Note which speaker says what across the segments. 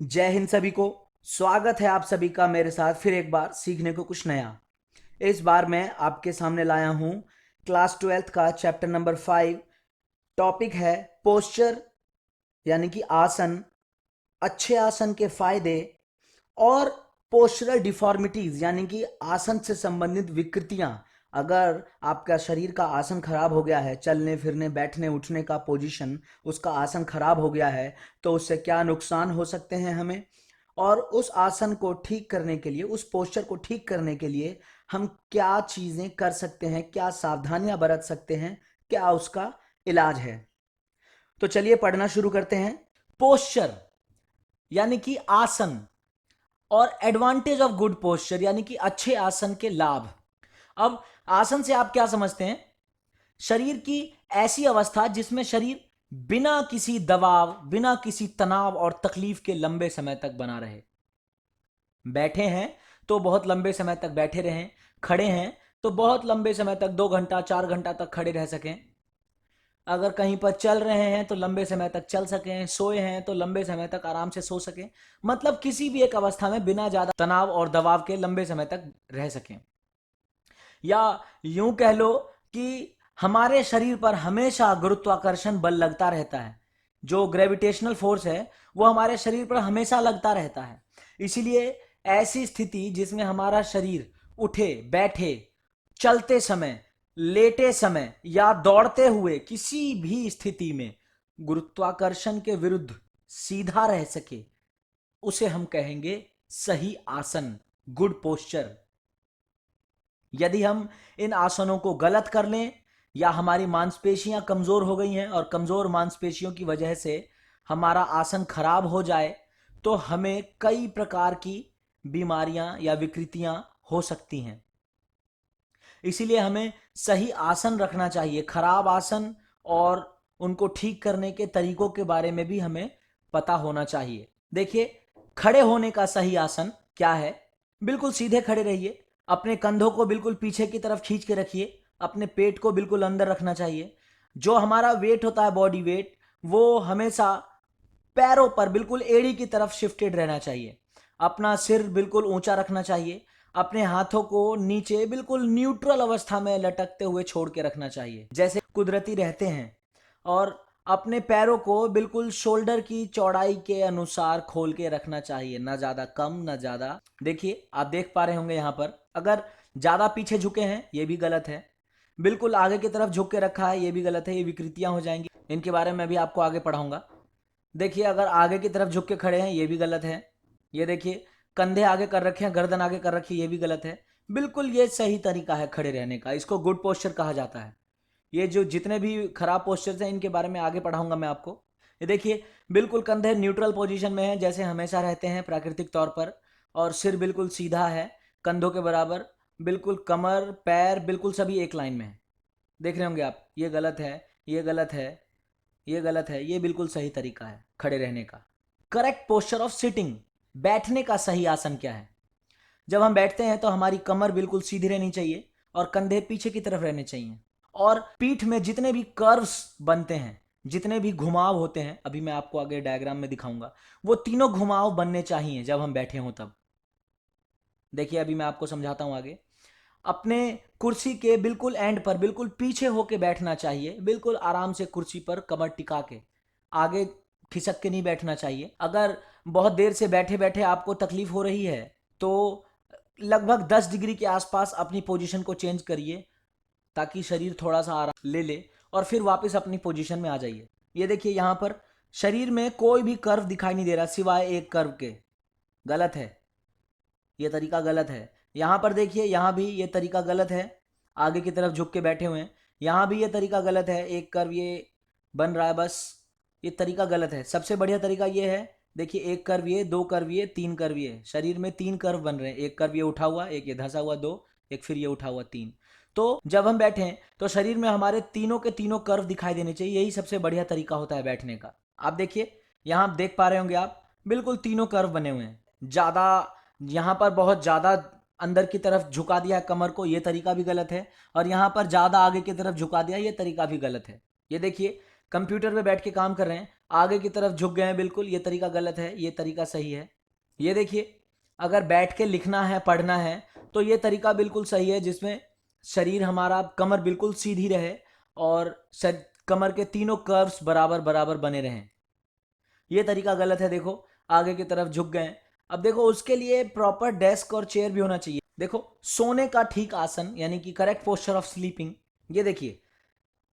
Speaker 1: जय हिंद सभी को। स्वागत है आप सभी का मेरे साथ फिर एक बार सीखने को कुछ नया। इस बार मैं आपके सामने लाया हूं क्लास 12th का चैप्टर नंबर 5। टॉपिक है पोस्चर यानी कि आसन, अच्छे आसन के फायदे और पोस्चरल डिफॉर्मिटीज यानी कि आसन से संबंधित विकृतियां। अगर आपका शरीर का आसन खराब हो गया है, चलने फिरने बैठने उठने का पोजीशन उसका आसन खराब हो गया है, तो उससे क्या नुकसान हो सकते हैं हमें, और उस आसन को ठीक करने के लिए, उस पोस्चर को ठीक करने के लिए हम क्या चीजें कर सकते हैं, क्या सावधानियां बरत सकते हैं, क्या उसका इलाज है। तो चलिए पढ़ना शुरू करते हैं। पोस्चर यानी कि आसन और एडवांटेज ऑफ गुड पोस्चर यानी कि अच्छे आसन के लाभ। अब आसन से आप क्या समझते हैं? शरीर की ऐसी अवस्था जिसमें शरीर बिना किसी दबाव, बिना किसी तनाव और तकलीफ के लंबे समय तक बना रहे। बैठे हैं तो बहुत लंबे समय तक बैठे रहें, खड़े हैं तो बहुत लंबे समय तक 2 घंटा 4 घंटा तक खड़े रह सकें, अगर कहीं पर चल रहे हैं तो लंबे समय तक चल सकें, सोए हैं तो लंबे समय तक आराम से सो सकें। मतलब किसी भी एक अवस्था में बिना ज्यादा तनाव और दबाव के लंबे समय तक रह सकें। या यूं कह लो कि हमारे शरीर पर हमेशा गुरुत्वाकर्षण बल लगता रहता है। जो ग्रेविटेशनल फोर्स है वो हमारे शरीर पर हमेशा लगता रहता है। इसीलिए ऐसी स्थिति जिसमें हमारा शरीर उठे बैठे, चलते समय, लेटे समय या दौड़ते हुए किसी भी स्थिति में गुरुत्वाकर्षण के विरुद्ध सीधा रह सके, उसे हम कहेंगे सही आसन, गुड पोस्चर। यदि हम इन आसनों को गलत कर लें या हमारी मांसपेशियां कमजोर हो गई हैं और कमजोर मांसपेशियों की वजह से हमारा आसन खराब हो जाए, तो हमें कई प्रकार की बीमारियां या विकृतियां हो सकती हैं। इसीलिए हमें सही आसन रखना चाहिए। खराब आसन और उनको ठीक करने के तरीकों के बारे में भी हमें पता होना चाहिए। देखिए, खड़े होने का सही आसन क्या है? बिल्कुल सीधे खड़े रहिए, अपने कंधों को बिल्कुल पीछे की तरफ खींच के रखिए, अपने पेट को बिल्कुल अंदर रखना चाहिए। जो हमारा वेट होता है, बॉडी वेट, वो हमेशा पैरों पर बिल्कुल एड़ी की तरफ शिफ्टेड रहना चाहिए। अपना सिर बिल्कुल ऊंचा रखना चाहिए। अपने हाथों को नीचे बिल्कुल न्यूट्रल अवस्था में लटकते हुए छोड़ के रखना चाहिए, जैसे कुदरती रहते हैं। और अपने पैरों को बिल्कुल शोल्डर की चौड़ाई के अनुसार खोल के रखना चाहिए, ना ज्यादा कम ना ज्यादा। देखिए, आप देख पा रहे होंगे यहां पर, अगर ज्यादा पीछे झुके हैं ये भी गलत है, बिल्कुल आगे की तरफ झुक के रखा है ये भी गलत है। ये विकृतियां हो जाएंगी, इनके बारे में भी आपको आगे पढ़ाऊंगा। देखिए, अगर आगे की तरफ झुक के खड़े हैं ये भी गलत है। ये देखिए, कंधे आगे कर रखे हैं, गर्दन आगे कर रखी है, ये भी गलत है। बिल्कुल ये सही तरीका है खड़े रहने का, इसको गुड पोस्चर कहा जाता है। ये जो जितने भी खराब पोस्चर्स हैं इनके बारे में आगे पढ़ाऊंगा मैं आपको। ये देखिए, बिल्कुल कंधे न्यूट्रल पोजीशन में है जैसे हमेशा रहते हैं प्राकृतिक तौर पर, और सिर बिल्कुल सीधा है कंधों के बराबर। बिल्कुल कमर पैर बिल्कुल सभी एक लाइन में है। देख रहे होंगे आप, ये गलत है, ये गलत है, ये गलत है, ये बिल्कुल सही तरीका है खड़े रहने का। करेक्ट पोस्चर ऑफ सिटिंग, बैठने का सही आसन क्या है? जब हम बैठते हैं तो हमारी कमर बिल्कुल सीधी रहनी चाहिए और कंधे पीछे की तरफ रहने चाहिए। और पीठ में जितने भी कर्व्स बनते हैं, जितने भी घुमाव होते हैं, अभी मैं आपको आगे डायग्राम में दिखाऊंगा, वो तीनों घुमाव बनने चाहिए जब हम बैठे हों तब। देखिए, अभी मैं आपको समझाता हूं आगे। अपने कुर्सी के बिल्कुल एंड पर बिल्कुल पीछे होके बैठना चाहिए, बिल्कुल आराम से कुर्सी पर कमर टिका के, आगे खिसक के नहीं बैठना चाहिए। अगर बहुत देर से बैठे बैठे आपको तकलीफ हो रही है तो लगभग 10 डिग्री के आसपास अपनी पोजीशन को चेंज करिए, ताकि शरीर थोड़ा सा आराम ले ले और फिर वापस अपनी पोजीशन में आ जाइए। ये देखिए, यहाँ पर शरीर में कोई भी कर्व दिखाई नहीं दे रहा सिवाय एक कर्व के। गलत है, ये तरीका गलत है। यहां पर देखिए, यहां भी ये तरीका गलत है, आगे की तरफ झुक के बैठे हुए हैं। यहां भी ये तरीका गलत है, एक कर्व ये बन रहा है बस, ये तरीका गलत है। सबसे बढ़िया तरीका ये है, देखिए, एक कर्व ये, दो कर्व ये, तीन कर्व ये। शरीर में तीन कर्व बन रहे हैं, एक कर्व ये उठा हुआ, एक ये धंसा हुआ, दो, एक फिर ये उठा हुआ, तीन। तो जब हम बैठे तो शरीर में हमारे तीनों के तीनों कर्व दिखाई देने चाहिए, यही सबसे बढ़िया तरीका होता है बैठने का। आप देखिए, यहां आप देख पा रहे होंगे आप, बिल्कुल तीनों कर्व बने हुए हैं। ज्यादा यहाँ पर बहुत ज़्यादा अंदर की तरफ झुका दिया है कमर को, ये तरीका भी गलत है। और यहाँ पर ज़्यादा आगे की तरफ झुका दिया, ये तरीका भी गलत है। ये देखिए, कंप्यूटर पे बैठ के काम कर रहे हैं, आगे की तरफ झुक गए हैं बिल्कुल, ये तरीका गलत है, ये तरीका सही है। ये देखिए, अगर बैठ के लिखना है पढ़ना है तो ये तरीका बिल्कुल सही है, जिसमें शरीर हमारा कमर बिल्कुल सीधी रहे और कमर के तीनों कर्व्स बराबर बराबर बने रहें। ये तरीका गलत है। देखो आगे की तरफ झुक गए। अब देखो उसके लिए प्रॉपर डेस्क और चेयर भी होना चाहिए। देखो सोने का ठीक आसन यानी कि करेक्ट पोस्चर ऑफ स्लीपिंग। ये देखिए,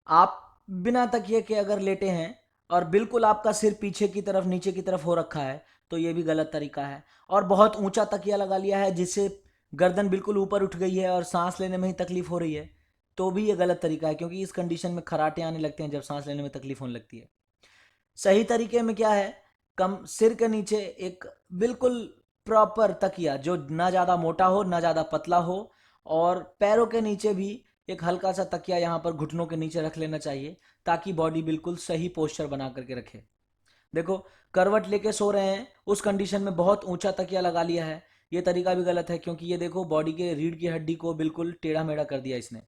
Speaker 1: आप बिना तकिए के अगर लेटे हैं और बिल्कुल आपका सिर पीछे की तरफ नीचे की तरफ हो रखा है तो ये भी गलत तरीका है। और बहुत ऊंचा तकिया लगा लिया है जिससे गर्दन बिल्कुल ऊपर उठ गई है और सांस लेने में ही तकलीफ हो रही है, तो भी ये गलत तरीका है, क्योंकि इस कंडीशन में खराटे आने लगते हैं जब सांस लेने में तकलीफ होने लगती है। सही तरीके में क्या है, कम सिर के नीचे एक बिल्कुल प्रॉपर तकिया जो ना ज़्यादा मोटा हो ना ज़्यादा पतला हो, और पैरों के नीचे भी एक हल्का सा तकिया यहाँ पर घुटनों के नीचे रख लेना चाहिए, ताकि बॉडी बिल्कुल सही पोस्चर बना करके रखे। देखो करवट लेके सो रहे हैं, उस कंडीशन में बहुत ऊंचा तकिया लगा लिया है, ये तरीका भी गलत है, क्योंकि ये देखो बॉडी के रीढ़ की हड्डी को बिल्कुल टेढ़ा मेढ़ा कर दिया इसने।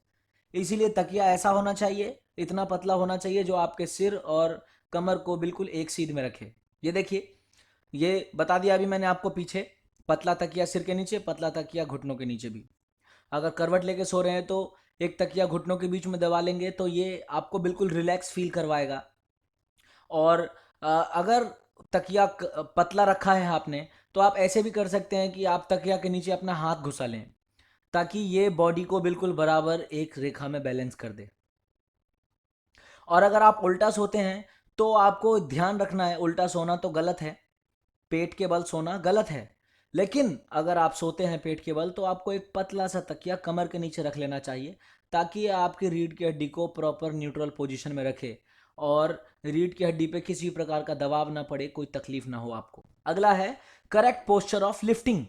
Speaker 1: इसीलिए तकिया ऐसा होना चाहिए, इतना पतला होना चाहिए जो आपके सिर और कमर को बिल्कुल एक सीध में रखे। ये देखिए, ये बता दिया अभी मैंने आपको पीछे, पतला तकिया सिर के नीचे, पतला तकिया घुटनों के नीचे भी। अगर करवट लेके सो रहे हैं तो एक तकिया घुटनों के बीच में दबा लेंगे तो ये आपको बिल्कुल रिलैक्स फील करवाएगा। और अगर तकिया पतला रखा है आपने तो आप ऐसे भी कर सकते हैं कि आप तकिया के नीचे अपना हाथ घुसा लें, ताकि ये बॉडी को बिल्कुल बराबर एक रेखा में बैलेंस कर दे। और अगर आप उल्टा सोते हैं तो आपको ध्यान रखना है, उल्टा सोना तो गलत है, पेट के बल सोना गलत है, लेकिन अगर आप सोते हैं पेट के बल तो आपको एक पतला सा तकिया कमर के नीचे रख लेना चाहिए, ताकि आपकी रीढ़ की हड्डी को प्रॉपर न्यूट्रल पोजीशन में रखे और रीढ़ की हड्डी पे किसी प्रकार का दबाव ना पड़े, कोई तकलीफ ना हो आपको। अगला है करेक्ट पोस्चर ऑफ लिफ्टिंग।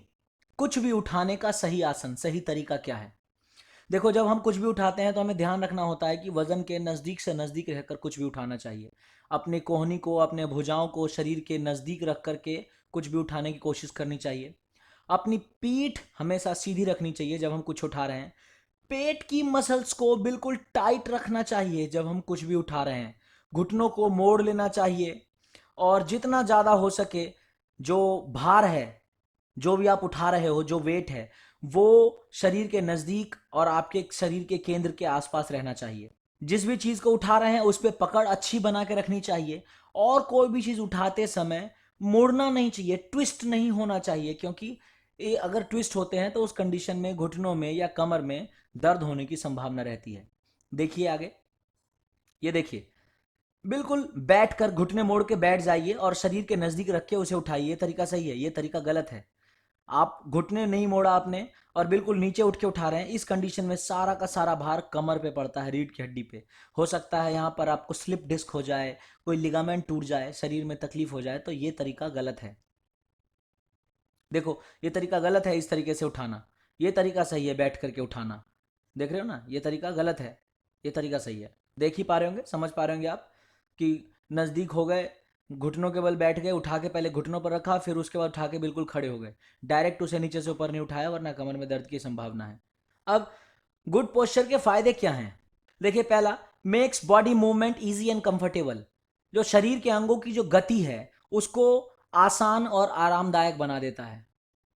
Speaker 1: कुछ भी उठाने का सही आसन, सही तरीका क्या है। देखो जब हम कुछ भी उठाते हैं तो हमें ध्यान रखना होता है कि वजन के नज़दीक से नज़दीक रहकर कुछ भी उठाना चाहिए। अपने कोहनी को, अपने भुजाओं को शरीर के नज़दीक रख करके कुछ भी उठाने की कोशिश करनी चाहिए। अपनी पीठ हमेशा सीधी रखनी चाहिए जब हम कुछ उठा रहे हैं। पेट की मसल्स को बिल्कुल टाइट रखना चाहिए जब हम कुछ भी उठा रहे हैं। घुटनों को मोड़ लेना चाहिए और जितना ज़्यादा हो सके जो भार है, जो भी आप उठा रहे हो, जो वेट है, वो शरीर के नज़दीक और आपके शरीर के केंद्र के आसपास रहना चाहिए। जिस भी चीज़ को उठा रहे हैं उस पर पकड़ अच्छी बना के रखनी चाहिए, और कोई भी चीज़ उठाते समय मुड़ना नहीं चाहिए, ट्विस्ट नहीं होना चाहिए, क्योंकि ये अगर ट्विस्ट होते हैं तो उस कंडीशन में घुटनों में या कमर में दर्द होने की संभावना रहती है। देखिए आगे, ये देखिए, बिल्कुल बैठ कर घुटने मोड़ के बैठ जाइए और शरीर के नज़दीक रख के उसे उठाइए, ये तरीका सही है, ये तरीका गलत है। आप घुटने नहीं मोड़ा आपने और बिल्कुल नीचे उठ के उठा रहे हैं, इस कंडीशन में सारा का सारा भार कमर पे पड़ता है, रीढ़ की हड्डी पे। हो सकता है यहाँ पर आपको स्लिप डिस्क हो जाए, कोई लिगामेंट टूट जाए, शरीर में तकलीफ हो जाए, तो ये तरीका गलत है। देखो ये तरीका गलत है, इस तरीके से उठाना। ये तरीका सही है, बैठ करके उठाना। देख रहे हो ना, ये तरीका गलत है, ये तरीका सही है। देख ही पा रहे होंगे, समझ पा रहे होंगे आप कि नज़दीक हो गए, घुटनों के बल बैठ गए, उठा के पहले घुटनों पर रखा, फिर उसके बाद उठा के बिल्कुल खड़े हो गए। डायरेक्ट उसे नीचे से ऊपर नहीं उठाया, वरना कमर में दर्द की संभावना है। अब गुड पोस्चर के फायदे क्या हैं। देखिए पहला, makes body movement easy and comfortable. जो शरीर के अंगों की जो गति है उसको आसान और आरामदायक बना देता है।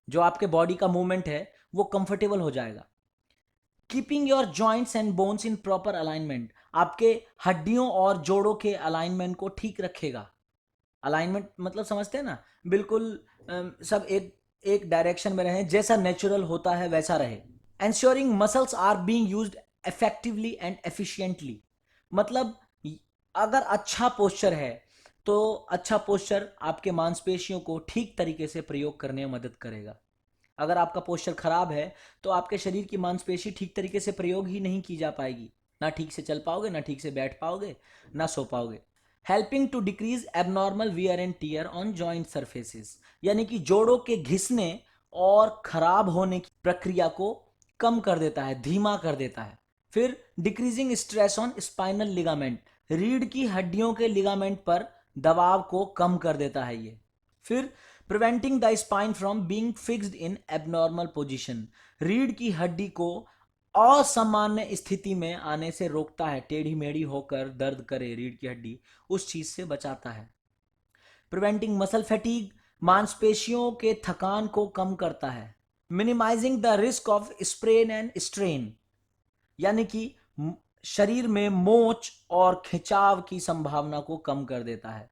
Speaker 1: जो आपके बॉडी का मूवमेंट है वो कंफर्टेबल हो जाएगा। Keeping your joints and bones in proper alignment, आपके हड्डियों और जोड़ों के अलाइनमेंट को ठीक रखेगा। अलाइनमेंट मतलब समझते हैं ना, बिल्कुल सब एक एक डायरेक्शन में रहे, जैसा नेचुरल होता है वैसा रहे। Ensuring muscles are being used effectively and efficiently, मतलब अगर अच्छा पोस्चर है तो अच्छा पोस्चर आपके मांसपेशियों को ठीक तरीके से प्रयोग करने में मदद करेगा। अगर आपका पोस्चर खराब है तो आपके शरीर की मांसपेशी ठीक तरीके से प्रयोग ही नहीं की जा पाएगी, ना ठीक से चल पाओगे, ना ठीक से बैठ पाओगे, ना सो पाओगे। Helping to decrease abnormal wear and tear on joint surfaces, यानी कि जोड़ों के घिसने और खराब होने की प्रक्रिया को कम कर देता है, धीमा कर देता है। फिर decreasing stress on spinal ligament, रीढ़ की हड्डियों के लिगामेंट पर दबाव को कम कर देता है ये। फिर preventing the spine from being fixed in abnormal position, रीढ़ की हड्डी को असामान्य स्थिति में आने से रोकता है, टेढ़ी मेढ़ी होकर दर्द करे रीढ़ की हड्डी, उस चीज से बचाता है। प्रिवेंटिंग मसल फैटीग, मांसपेशियों के थकान को कम करता है। Minimising the risk of sprain and strain, यानी कि शरीर में मोच और खिंचाव की संभावना को कम कर देता है।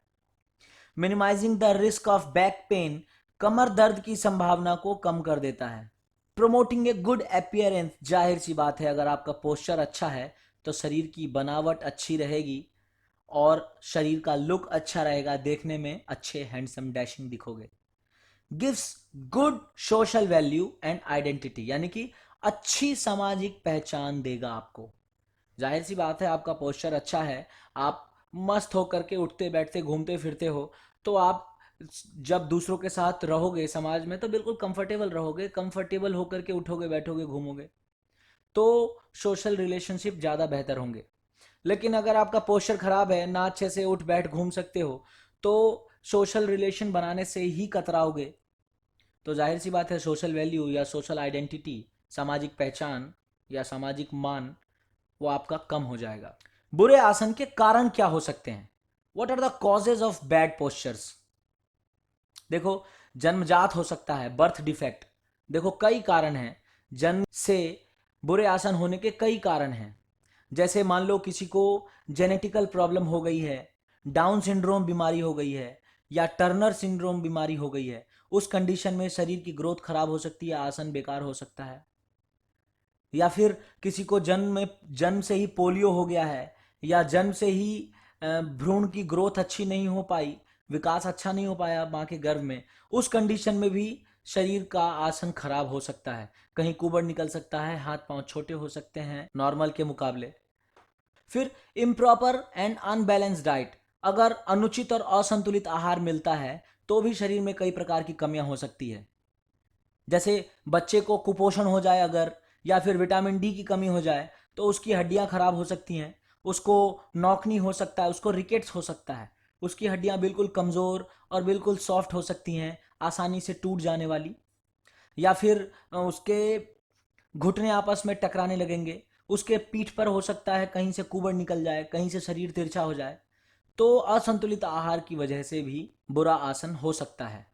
Speaker 1: Minimising the risk of back pain, कमर दर्द की संभावना को कम कर देता है। प्रोमोटिंग ए गुड अपीयरेंस, जाहिर सी बात है अगर आपका पोस्चर अच्छा है तो शरीर की बनावट अच्छी रहेगी और शरीर का लुक अच्छा रहेगा, देखने में अच्छे हैंडसम डैशिंग दिखोगे। Gives good social value and identity, यानी कि अच्छी सामाजिक पहचान देगा आपको। जाहिर सी बात है आपका पोस्चर अच्छा है, आप मस्त होकर के उठते बैठते घूमते फिरते हो, तो आप जब दूसरों के साथ रहोगे समाज में तो बिल्कुल कंफर्टेबल रहोगे, कंफर्टेबल होकर के उठोगे बैठोगे घूमोगे, तो सोशल रिलेशनशिप ज़्यादा बेहतर होंगे। लेकिन अगर आपका पोस्चर खराब है, ना अच्छे से उठ बैठ घूम सकते हो, तो सोशल रिलेशन बनाने से ही कतराओगे। तो जाहिर सी बात है सोशल वैल्यू या सोशल आइडेंटिटी, सामाजिक पहचान या सामाजिक मान, वो आपका कम हो जाएगा। बुरे आसन के कारण क्या हो सकते हैं? What are the causes of bad postures? देखो, जन्मजात हो सकता है, बर्थ डिफेक्ट। देखो कई कारण हैं, जन्म से बुरे आसन होने के कई कारण हैं। जैसे मान लो किसी को जेनेटिकल प्रॉब्लम हो गई है, डाउन सिंड्रोम बीमारी हो गई है, या टर्नर सिंड्रोम बीमारी हो गई है, उस कंडीशन में शरीर की ग्रोथ खराब हो सकती है, आसन बेकार हो सकता है। या फिर किसी को जन्म से ही पोलियो हो गया है, या जन्म से ही भ्रूण की ग्रोथ अच्छी नहीं हो पाई, विकास अच्छा नहीं हो पाया माँ के गर्भ में, उस कंडीशन में भी शरीर का आसन खराब हो सकता है। कहीं कुबड़ निकल सकता है, हाथ पांव छोटे हो सकते हैं नॉर्मल के मुकाबले। फिर इम्प्रॉपर एंड अनबैलेंस डाइट, अगर अनुचित और असंतुलित आहार मिलता है तो भी शरीर में कई प्रकार की कमियां हो सकती है। जैसे बच्चे को कुपोषण हो जाए अगर, या फिर विटामिन डी की कमी हो जाए, तो उसकी हड्डियां खराब हो सकती हैं, उसको नौकनी हो सकता है, उसको रिकेट्स हो सकता है, उसकी हड्डियां बिल्कुल कमज़ोर और बिल्कुल सॉफ्ट हो सकती हैं, आसानी से टूट जाने वाली। या फिर उसके घुटने आपस में टकराने लगेंगे, उसके पीठ पर हो सकता है कहीं से कुबड़ निकल जाए, कहीं से शरीर तिरछा हो जाए। तो असंतुलित आहार की वजह से भी बुरा आसन हो सकता है।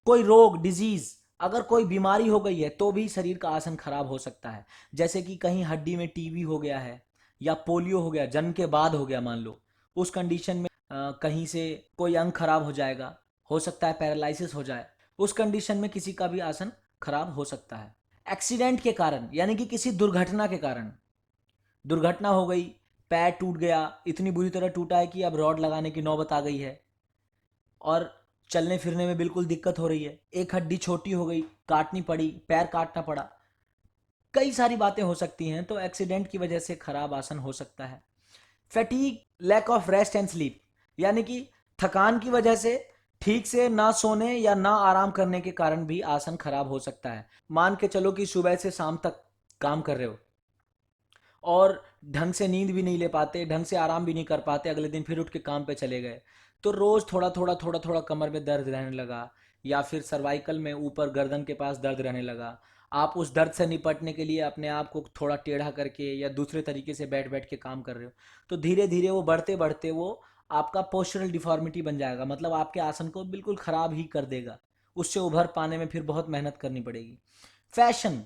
Speaker 1: कोई रोग डिजीज, अगर कोई बीमारी हो गई है तो भी शरीर का आसन खराब हो सकता है। जैसे कि कहीं हड्डी में टीबी हो गया है, या पोलियो हो गया, जन्म के बाद हो गया मान लो, उस कंडीशन में कहीं से कोई अंग खराब हो जाएगा, हो सकता है पैरालिसिस हो जाए, उस कंडीशन में किसी का भी आसन खराब हो सकता है। एक्सीडेंट के कारण, यानी कि किसी दुर्घटना के कारण, दुर्घटना हो गई, पैर टूट गया, इतनी बुरी तरह टूटा है कि अब रॉड लगाने की नौबत आ गई है और चलने फिरने में बिल्कुल दिक्कत हो रही है, एक हड्डी छोटी हो गई, काटनी पड़ी, पैर काटना पड़ा, कई सारी बातें हो सकती हैं, तो एक्सीडेंट की वजह से खराब आसन हो सकता है। Fatigue, lack of rest and sleep, यानी कि थकान की वजह से ठीक से ना सोने या ना आराम करने के कारण भी आसन खराब हो सकता है। मान के चलो कि सुबह से शाम तक काम कर रहे हो और ढंग से नींद भी नहीं ले पाते, ढंग से आराम भी नहीं कर पाते, अगले दिन फिर उठ के काम पे चले गए, तो रोज थोड़ा थोड़ा कमर में दर्द रहने लगा, या फिर सर्वाइकल में ऊपर गर्दन के पास दर्द रहने लगा। आप उस दर्द से निपटने के लिए अपने आप को थोड़ा टेढ़ा करके या दूसरे तरीके से बैठ बैठ के काम कर रहे हो, तो धीरे धीरे वो बढ़ते बढ़ते वो आपका पोस्चरल डिफॉर्मिटी बन जाएगा, मतलब आपके आसन को बिल्कुल खराब ही कर देगा। उससे उभर पाने में फिर बहुत मेहनत करनी पड़ेगी। फैशन,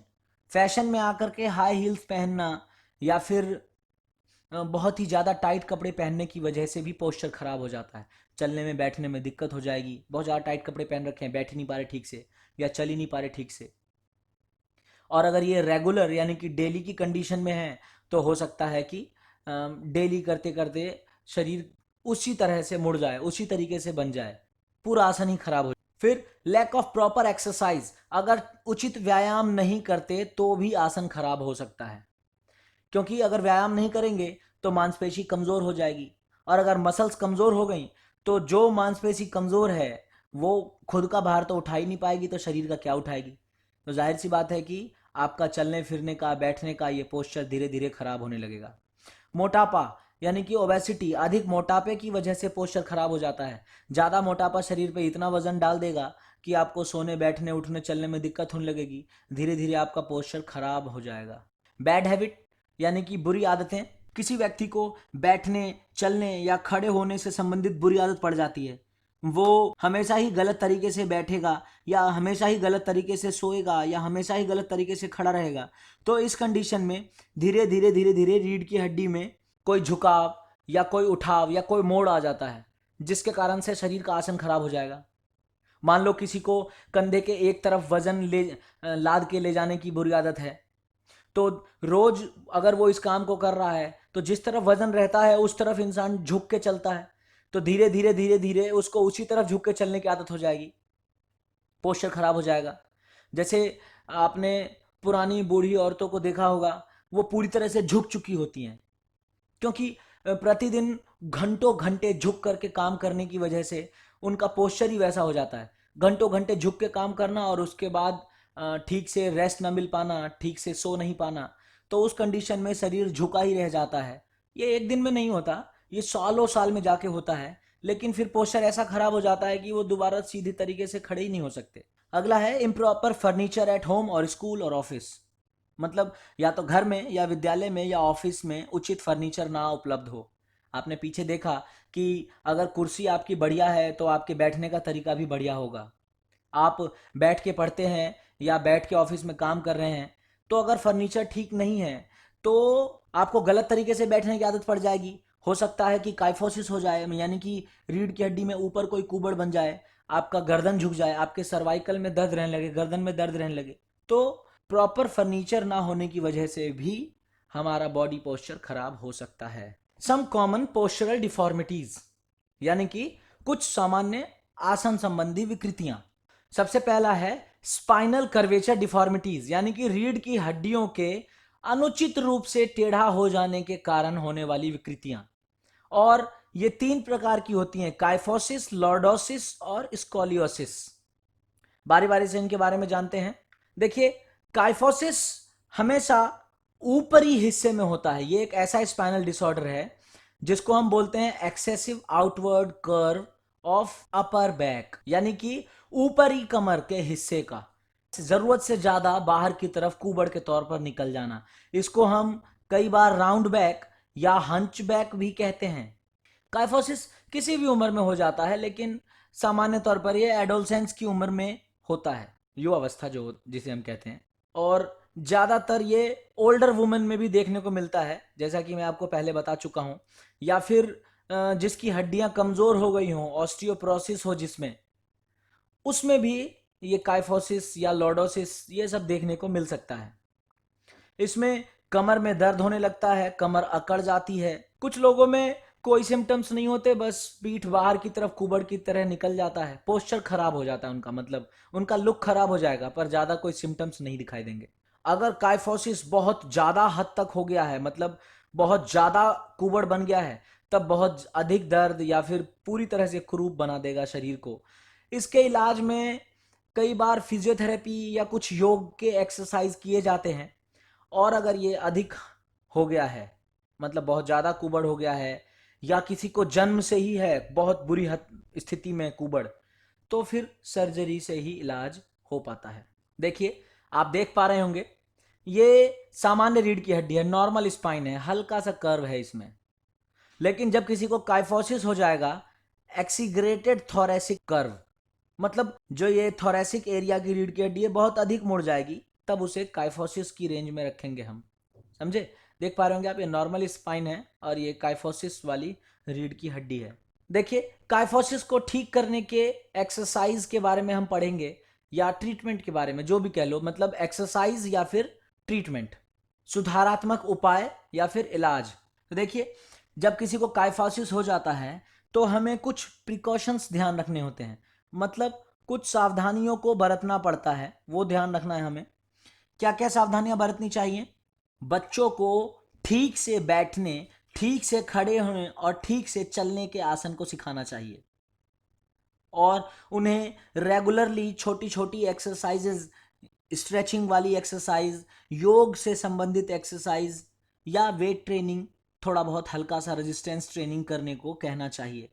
Speaker 1: फैशन में आकर के हाई हील्स पहनना, या फिर बहुत ही ज़्यादा टाइट कपड़े पहनने की वजह से भी पोस्चर खराब हो जाता है। चलने में बैठने में दिक्कत हो जाएगी, बहुत ज़्यादा टाइट कपड़े पहन रखे हैं, बैठ ही नहीं पा रहे ठीक से, या चल ही नहीं पा रहे ठीक से। और अगर ये रेगुलर यानी कि डेली की कंडीशन में है तो हो सकता है कि डेली करते करते शरीर उसी तरह से मुड़ जाए, उसी तरीके से बन जाए, पूरा आसन ही खराब हो जाए। फिर लैक ऑफ प्रॉपर एक्सरसाइज, अगर उचित व्यायाम नहीं करते तो भी आसन खराब हो सकता है, क्योंकि अगर व्यायाम नहीं करेंगे तो मांसपेशी कमज़ोर हो जाएगी, और अगर मसल्स कमज़ोर हो गई तो जो मांसपेशी कमज़ोर है वो खुद का भार तो उठा ही नहीं पाएगी, तो शरीर का क्या उठाएगी। तो जाहिर सी बात है कि आपका चलने फिरने का, बैठने का ये पोस्चर धीरे धीरे खराब होने लगेगा। मोटापा यानी कि ओबेसिटी, अधिक मोटापे की वजह से पोस्चर खराब हो जाता है। ज़्यादा मोटापा शरीर पे इतना वजन डाल देगा कि आपको सोने बैठने उठने चलने में दिक्कत होने लगेगी, धीरे धीरे आपका पोस्चर खराब हो जाएगा। बैड हैबिट यानी कि बुरी आदतें, किसी व्यक्ति को बैठने चलने या खड़े होने से संबंधित बुरी आदत पड़ जाती है, वो हमेशा ही गलत तरीके से बैठेगा या हमेशा ही गलत तरीके से सोएगा या हमेशा ही गलत तरीके से खड़ा रहेगा, तो इस कंडीशन में धीरे धीरे धीरे धीरे रीढ़ की हड्डी में कोई झुकाव या कोई उठाव या कोई मोड़ आ जाता है, जिसके कारण से शरीर का आसन खराब हो जाएगा। मान लो किसी को कंधे के एक तरफ वजन लाद के ले जाने की बुरी आदत है, तो रोज अगर वो इस काम को कर रहा है तो जिस तरफ वजन रहता है उस तरफ इंसान झुक के चलता है, तो धीरे धीरे धीरे धीरे उसको उसी तरफ झुक के चलने की आदत हो जाएगी, पोस्चर खराब हो जाएगा। जैसे आपने पुरानी बूढ़ी औरतों को देखा होगा, वो पूरी तरह से झुक चुकी होती हैं, क्योंकि प्रतिदिन घंटों घंटे झुक करके काम करने की वजह से उनका पोस्चर ही वैसा हो जाता है। घंटों घंटे झुक के काम करना और उसके बाद ठीक से रेस्ट ना मिल पाना, ठीक से सो नहीं पाना, तो उस कंडीशन में शरीर झुका ही रह जाता है। ये एक दिन में नहीं होता, ये सालों साल में जाके होता है, लेकिन फिर पोस्चर ऐसा खराब हो जाता है कि वो दोबारा सीधी तरीके से खड़े ही नहीं हो सकते। अगला है इम्प्रॉपर फर्नीचर एट होम और स्कूल और ऑफिस। मतलब या तो घर में या विद्यालय में या ऑफिस में उचित फर्नीचर ना उपलब्ध हो। आपने पीछे देखा कि अगर कुर्सी आपकी बढ़िया है तो आपके बैठने का तरीका भी बढ़िया होगा। आप बैठ के पढ़ते हैं या बैठ के ऑफिस में काम कर रहे हैं, तो अगर फर्नीचर ठीक नहीं है तो आपको गलत तरीके से बैठने की आदत पड़ जाएगी। हो सकता है कि काइफोसिस हो जाए, यानी कि रीढ़ की हड्डी में ऊपर कोई कुबड़ बन जाए, आपका गर्दन झुक जाए, आपके सर्वाइकल में दर्द रहने लगे, गर्दन में दर्द रहने लगे। तो प्रॉपर फर्नीचर ना होने की वजह से भी हमारा बॉडी पोस्चर खराब हो सकता है। सम कॉमन पोस्चरल डिफॉर्मिटीज, यानी कि कुछ सामान्य आसन संबंधी विकृतियां। सबसे पहला है स्पाइनल कर्वेचर डिफॉर्मिटीज, यानी कि रीढ़ की हड्डियों के अनुचित रूप से टेढ़ा हो जाने के कारण होने वाली विकृतियां। और ये 3 प्रकार की होती हैं, काइफोसिस, लॉर्डोसिस और स्कोलियोसिस। बारी बारी से इनके बारे में जानते हैं। देखिए, काइफोसिस हमेशा ऊपरी हिस्से में होता है। ये एक ऐसा स्पाइनल डिसऑर्डर है जिसको हम बोलते हैं excessive outward curve of upper back, यानी कि ऊपरी कमर के हिस्से का जरूरत से ज्यादा बाहर की तरफ कुबड़ के तौर पर निकल जाना। इसको हम कई बार राउंड बैक या हंच बैक भी कहते हैं। काइफोसिस किसी भी उम्र में हो जाता है, लेकिन सामान्य तौर पर यह एडोलसेंस की उम्र में होता है, युवावस्था जो जिसे हम कहते हैं। और ज़्यादातर ये ओल्डर वुमेन में भी देखने को मिलता है, जैसा कि मैं आपको पहले बता चुका हूँ। या फिर जिसकी हड्डियां कमज़ोर हो गई हों, ऑस्टियोप्रोसिस हो जिसमें, उसमें भी ये काइफोसिस या लॉर्डोसिस ये सब देखने को मिल सकता है। इसमें कमर में दर्द होने लगता है, कमर अकड़ जाती है। कुछ लोगों में कोई सिम्टम्स नहीं होते, बस पीठ बाहर की तरफ कुबड़ की तरह निकल जाता है, पोस्चर खराब हो जाता है उनका, मतलब उनका लुक खराब हो जाएगा, पर ज़्यादा कोई सिम्टम्स नहीं दिखाई देंगे। अगर काइफोसिस बहुत ज़्यादा हद तक हो गया है, मतलब बहुत ज़्यादा कुबड़ बन गया है, तब बहुत अधिक दर्द या फिर पूरी तरह से कुरूप बना देगा शरीर को। इसके इलाज में कई बार फिजियोथेरेपी या कुछ योग के एक्सरसाइज किए जाते हैं। और अगर ये अधिक हो गया है, मतलब बहुत ज़्यादा कुबड़ हो गया है, या किसी को जन्म से ही है बहुत बुरी स्थिति में कुबड़, तो फिर सर्जरी से ही इलाज हो पाता है। देखिए, आप देख पा रहे होंगे, ये सामान्य रीढ़ की हड्डी है, नॉर्मल स्पाइन है, हल्का सा कर्व है इसमें। लेकिन जब किसी को काइफोसिस हो जाएगा, एक्सीग्रेटेड थोरेसिक कर्व, मतलब जो ये थोरेसिक एरिया की रीढ़ की हड्डी है बहुत अधिक मुड़ जाएगी, तब उसे काइफोसिस की रेंज में रखेंगे हम। समझे? देख पा रहे होंगे आप, ये नॉर्मल स्पाइन है और ये काइफोसिस वाली रीढ़ की हड्डी है। देखिए, काइफोसिस को ठीक करने के एक्सरसाइज के बारे में हम पढ़ेंगे, या ट्रीटमेंट के बारे में, जो भी कह लो, मतलब एक्सरसाइज या फिर ट्रीटमेंट, सुधारात्मक उपाय या फिर इलाज। तो देखिए, जब किसी को काइफोसिस हो जाता है तो हमें कुछ प्रिकॉशंस ध्यान रखने होते हैं, मतलब कुछ सावधानियों को बरतना पड़ता है, वो ध्यान रखना है हमें। क्या क्या सावधानियां बरतनी चाहिए? बच्चों को ठीक से बैठने, ठीक से खड़े होने और ठीक से चलने के आसन को सिखाना चाहिए। और उन्हें रेगुलरली छोटी छोटी एक्सरसाइजेज, स्ट्रेचिंग वाली एक्सरसाइज, योग से संबंधित एक्सरसाइज या वेट ट्रेनिंग, थोड़ा बहुत हल्का सा रेजिस्टेंस ट्रेनिंग करने को कहना चाहिए।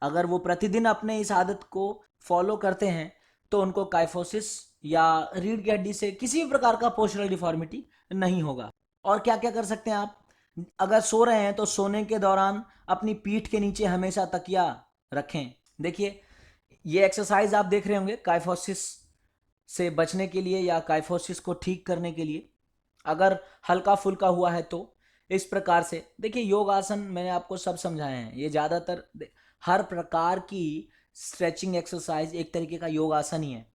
Speaker 1: अगर वो प्रतिदिन अपने इस आदत को फॉलो करते हैं तो उनको काइफोसिस या रीढ़ की हड्डी से किसी भी प्रकार का पोस्चरल डिफॉर्मिटी नहीं होगा। और क्या क्या कर सकते हैं आप? अगर सो रहे हैं तो सोने के दौरान अपनी पीठ के नीचे हमेशा तकिया रखें, देखिए ये एक्सरसाइज आप देख रहे होंगे काइफोसिस से बचने के लिए या काइफोसिस को ठीक करने के लिए, अगर हल्का फुल्का हुआ है तो इस प्रकार से देखिए। योग आसन मैंने आपको सब समझाए हैं, ये ज़्यादातर हर प्रकार की स्ट्रेचिंग एक्सरसाइज एक तरीके का योग आसन ही है।